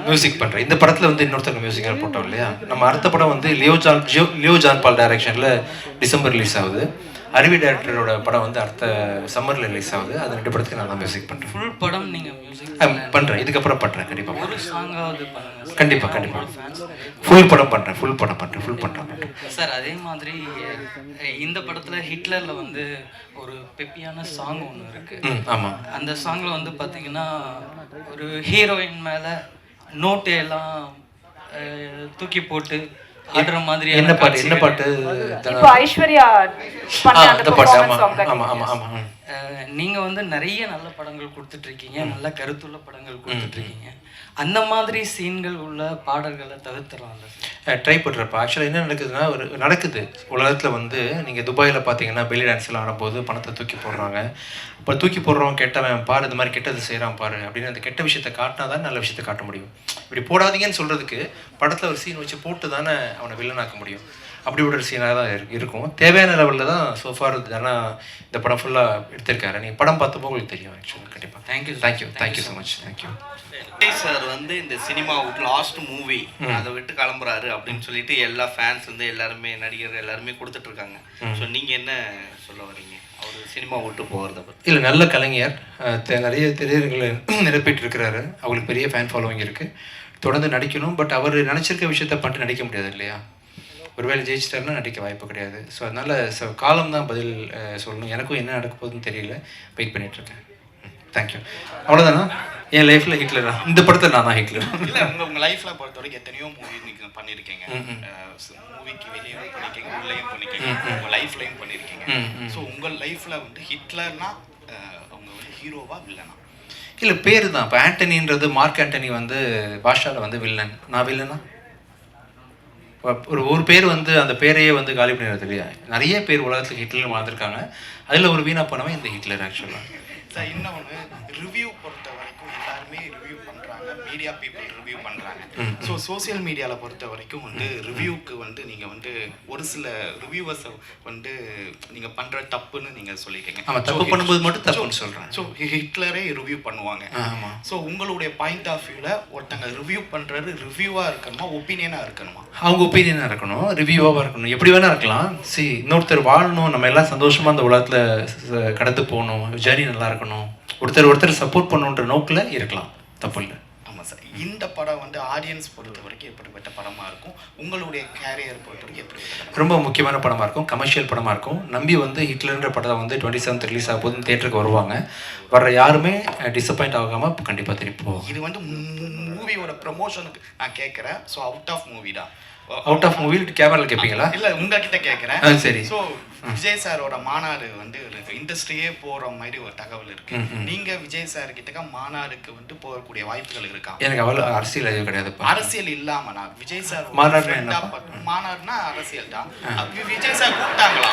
மியூசிக் பண்றேன். இந்த படத்துல வந்து இன்னொருத்தங்க மியூசிக் போட்டோம் இல்லையா? நம்ம அடுத்த படம் வந்து லியோ ஜான் பால் டைரக்ஷன்ல டிசம்பர் ரிலீஸ் ஆகுது. அருவி டைரக்டரோட படம் வந்து அடுத்த சம்மர்ல ரிலீஸ் ஆகுது. அது 2 படத்துக்கு நான் தான் மியூசிக் பண்றேன். ஃபுல் படம் நீங்க மியூசிக் பண்றேன், இதுக்கப்புறம் பண்றேன். கண்டிப்பா ஒரு சாங்காவது பண்ணுங்க. கண்டிப்பா ஃபுல் படம் பண்றேன். சார் அதே மாதிரி இந்த படத்துல ஹிட்லர்ல வந்து ஒரு பெப்பியான சாங் ஒன்று இருக்கு. ஆமா. அந்த சாங்ல வந்து பாத்தீங்கன்னா ஒரு ஹீரோயின் மேல நோட்டு எல்லாம் தூக்கி போட்டு ஆடுற மாதிரி. என்ன பாட்டு? இப்போ ஐஸ்வர்யா பண்ண அந்த பெர்ஃபார்மன்ஸ் சாங். ஆமா. நீங்க வந்து நிறைய நல்ல படங்கள் கொடுத்துட்டு இருக்கீங்க, நல்ல கருத்துள்ள படங்கள் கொடுத்துட்டு இருக்கீங்க. அந்த மாதிரி சீன்கள் உள்ள பாடல்களை தவிர்த்துறாங்க. ட்ரை பண்ணுறப்ப ஆக்சுவலாக என்ன நடக்குதுன்னா, நடக்குது உலகத்தில் வந்து நீங்கள் துபாயில் பார்த்தீங்கன்னா பெல்லி டான்ஸ்லாம் ஆடும்போது பணத்தை தூக்கி போடுறாங்க. இப்போ தூக்கி போடுறவன் கெட்டவன் பாரு, இந்த மாதிரி கெட்டது செய்கிறான் பாரு அப்படின்னு அந்த கெட்ட விஷயத்தை காட்டினா தான் நல்ல விஷயத்தை காட்ட முடியும். இப்படி போடாதீங்கன்னு சொல்கிறதுக்கு படத்தில் ஒரு சீன் வச்சு போட்டு தானே அவனை வில்லனாக்க முடியும். அப்படி ஒரு சீனாக தான் இருக்கும். தேவையான லெவலில் தான் சோஃபார் ஆனால் இந்த படம் ஃபுல்லாக எடுத்திருக்காரு. நீங்கள் படம் பார்த்தப்போ உங்களுக்கு தெரியும். ஆக்சுவலாக கண்டிப்பாக thank you so much. Thank you sir. வந்து இந்த சினிமா விட்டு லாஸ்ட் மூவி அதை விட்டு கிளம்புறாரு அப்படின்னு சொல்லிட்டு எல்லா ஃபேன்ஸ் வந்து எல்லாருமே நடிகர் எல்லாருமே கொடுத்துட்டு இருக்காங்க. ஸோ நீங்க என்ன சொல்ல வரீங்க அவர் சினிமா விட்டு போகிறத பற்றி? இல்லை, நல்ல கலைஞர், நிறைய திரையரங்களை நிரப்பிட்டு இருக்கிறாரு. அவங்களுக்கு பெரிய ஃபேன் ஃபாலோவிங் இருக்குது. தொடர்ந்து நடிக்கணும். பட் அவர் நினச்சிருக்க விஷயத்த பண்ணிட்டு நடிக்க முடியாது இல்லையா? ஒருவேளை ஜெயிச்சிட்டாருன்னா நடிக்க வாய்ப்பு கிடையாது. ஸோ அதனால் காலம் தான் பதில் சொல்லணும். எனக்கும் என்ன நடக்க போகுதுன்னு தெரியல, வெயிட் பண்ணிகிட்ருக்கேன். தேங்க்யூ. அவ்வளோதானா? என் லைஃப்பில் ஹிட்லரா? இந்த படத்தில் நான் தான் ஹிட்லர். இல்லை, உங்கள் லைஃப்பில் பொறுத்த வரைக்கும் எத்தனையோ மூவி நீங்கள் பண்ணியிருக்கீங்க. மூவிக்கு வெளியும் பண்ணியிருக்கீங்க, உள்ளேயும் பண்ணியிருக்கீங்க, உங்கள் லைஃப்லையும் பண்ணியிருக்கீங்க. ஸோ உங்கள் லைஃப்பில் வந்து ஹிட்லர்னா அவங்க வந்து ஹீரோவா வில்லனா? இல்லை, பேர் தான். இப்போ ஆண்டனின்றது மார்க் ஆண்டனி வந்து பாஷாவில் வந்து வில்லன். நான் வில்லனா? ஒரு பேர் வந்து அந்த பேரையே வந்து காலி பண்ணிடுறது இல்லையா? நிறைய பேர் உலகத்துக்கு ஹிட்லர் வாழ்ந்துருக்காங்க. அதில் ஒரு வீணா போனவன் இந்த ஹிட்லர் ஆக்சுவலாக. சார், இன்னொன்று ரிவ்யூ பொறுத்த வரைக்கும் எல்லாருமே ரிவ்யூ பண்ணுறாங்க, மீடியா பீப்புள் ரிவ்யூ பண்ணுறாங்க. ஸோ சோசியல் மீடியாவில் பொறுத்த வரைக்கும் வந்து ரிவ்யூக்கு வந்து நீங்கள் வந்து ஒரு சில ரிவ்யூவர்ஸை வந்து நீங்கள் பண்ணுற தப்புன்னு நீங்கள் சொல்லியிருக்கீங்க. ஆமாம், தப்பு பண்ணும்போது மட்டும் தப்புன்னு சொல்கிறேன். ஸோ ஹிட்லரே ரிவ்யூ பண்ணுவாங்க. ஆமாம். ஸோ உங்களுடைய பாயிண்ட் ஆஃப் வியூவில் ஒருத்தங்க ரிவ்யூ பண்ணுறது ரிவ்யூவாக இருக்கணுமா, ஒப்பீனியனாக இருக்கணுமா? அவங்க ஒப்பீனியனாக இருக்கணும், ரிவ்யூவாக இருக்கணும், எப்படி வேணா இருக்கலாம். இன்னொருத்தர் வாழணும், நம்ம எல்லாம் சந்தோஷமாக அந்த உலகத்தில் கடந்து போகணும், ஜேர்னி நல்லா இருக்கணும், ஒருத்தர் சப்போர்ட் பண்ணணுன்ற நோக்கில் இருக்கலாம், தப்பு இல்லை. ஆமாம் சார். இந்த படம் வந்து ஆடியன்ஸ் பொறுத்த வரைக்கும் எப்படிப்பட்ட படமாக இருக்கும்? உங்களுடைய கேரியர் பொறுத்த வரைக்கும் எப்படிப்பட்ட? ரொம்ப முக்கியமான படமாக இருக்கும், கமர்ஷியல் படமாக இருக்கும். நம்பி வந்து ஹிட்லர்ன்ற படம் வந்து 27 ரிலீஸ் ஆக போதும் தேட்டருக்கு வருவாங்க. வர்ற யாருமே டிசப்பாயிண்ட் ஆகாமல் கண்டிப்பாக திருப்பி போவோம். இது வந்து மூவியோட ப்ரமோஷனுக்கு நான் கேட்குறேன். ஸோ அவுட் ஆஃப் மூவி தான். அவுட் ஆஃப் மூவி கேமரால கேட்பீங்களா? இல்ல உங்ககிட்ட கேட்குறேன். சரி. ஸோ விஜய் சாரோட மாநாடு வந்து ஒரு இண்டஸ்ட்ரியே போற மாதிரி ஒரு தகவல் இருக்கு. நீங்க விஜய் சார் கிட்ட மாநாடுக்கு வந்து போகக்கூடிய வாய்ப்புகள் இருக்கா? எனக்கு அவ்வளோ அரசியல் எதுவும் கிடையாது. அரசியல் இல்லாம நான் விஜய் சார் மாநாடுனா அரசியல் தான். விஜய் சார் கூப்பிட்டாங்களா?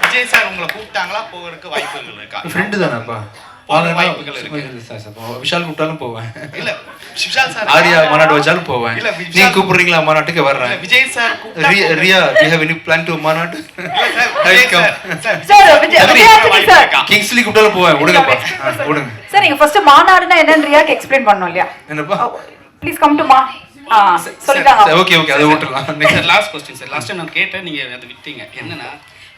விஜய் சார் உங்களை கூப்பிட்டாங்களா? போகிறதுக்கு வாய்ப்புகள் இருக்கா? ஃப்ரெண்டு தானேப்பா, வாய்ப்புகள் இருக்கு. விஷால் கூப்பிட்டாலும் போவேன். இல்ல விஷால் சார் ஆரியா மாநாடு வச்சாலும் போவேன். நீங்க கூப்பிடுறீங்களா மாநாட்டுக்கு? வர்றேன். Vijay sir Riya we have any plan to மாநாடு? கிங்ஸ்லி கூப்பிட்டாலும் போவேன். விடுங்கப்பா, விடுங்க சார். நீங்க ஃபர்ஸ்ட் மாநாடுனா என்னன்னு ரியாக்கு எக்ஸ்பிளைன் பண்ணனும் இல்லையா? என்னப்பா? ப்ளீஸ் கம் டு சொல்லிட்டாங்க. ஓகே ஓகே, அதை விட்டுறலாம். Sir last question sir. Last time நான் கேட்டேன், நீங்க அதை விட்டீங்க. என்னன்னா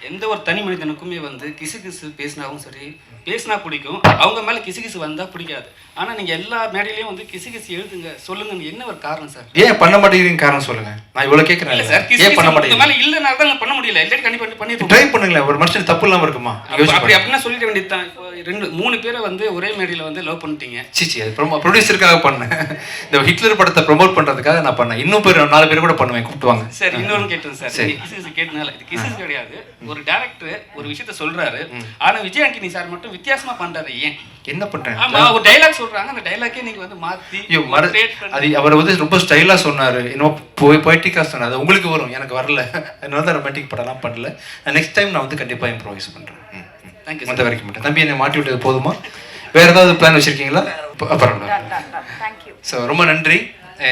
எந்த ஒரு தனி மனிதனுக்குமே வந்து கிசு பேசினாவும் சரி, பேசினா பிடிக்கும், அவங்க மேலே கிசு வந்தால் பிடிக்காது. ஆனால் நீங்கள் எல்லா மேடையிலையும் வந்து கிசு எழுதுங்க சொல்லுங்க, என்ன ஒரு காரணம் சார்? ஏன் பண்ண மாட்டேங்கிறீங்க? காரணம் சொல்லுங்க. நான் இவ்வளோ கேட்குறேன். இல்லை சார், ஏன் பண்ண மாட்டேங்க? மேலே இல்லைனா தான் பண்ண முடியல. இல்லாட்டி கண்டிப்பாக பண்ணி ட்ரை பண்ணுங்களேன். ஒரு மனுஷன் தப்பு இல்லாமல் இருக்குமா? அப்படி அப்படின்னா சொல்லிட வேண்டியது தான். இப்போ 2-3 பேரை வந்து ஒரே மேடையில் வந்து லவ் பண்ணிட்டீங்க. சிச்சி, அது ப்ரொடியூசருக்காக பண்ணேன். இந்த ஹிட்லர் படத்தை ப்ரொமோட் பண்ணுறதுக்காக நான் பண்ணேன். இன்னும் 4 பேர் கூட பண்ணுவேன், கூப்பிட்டுவாங்க. சரி, இன்னொன்று கேட்டேன் சார். கிசு கேட்டனால இது கிசு கிடையாது. ஒரு டேரக்டர் ஒரு விஷயத்த சொல்றாரு, ஆனா விஜய் ஆண்டனி சார் மட்டும் வித்தியாசமா பண்றாரு. ஏன் என்ன பண்றேன்? ஆமா, ஒரு டயலாக் சொல்றாங்க, அந்த டயலாக்கே நீங்க வந்து மாத்தி அது அவர் வந்து ரொம்ப ஸ்டைலா சொன்னாரு, இன்னும் பொய்டிக்கா சொன்னாரு. உங்களுக்கு வரும், எனக்கு வரல. அதனால தான் ரொமான்டிக் படம்லாம் பண்ணல. நெக்ஸ்ட் டைம் நான் வந்து கண்டிப்பா இம்ப்ரோவைஸ் பண்றேன். தேங்க்யூ. மற்ற வரைக்கும் மட்டும் தம்பி என்னை மாட்டி விட்டது போதுமா? வேற ஏதாவது பிளான் வச்சிருக்கீங்களா? அப்புறம் ஸோ ரொம்ப நன்றி.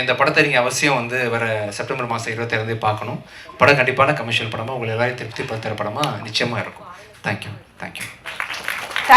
இந்த படத்தை நீங்கள் அவசியம் வந்து வர செப்டம்பர் மாதம் 27 பார்க்கணும். படம் கண்டிப்பான கமர்ஷியல் படமாக உங்களை எல்லாரையும் திருப்திப்படுத்துகிற படமாக நிச்சயமாக இருக்கும். தேங்க்யூ.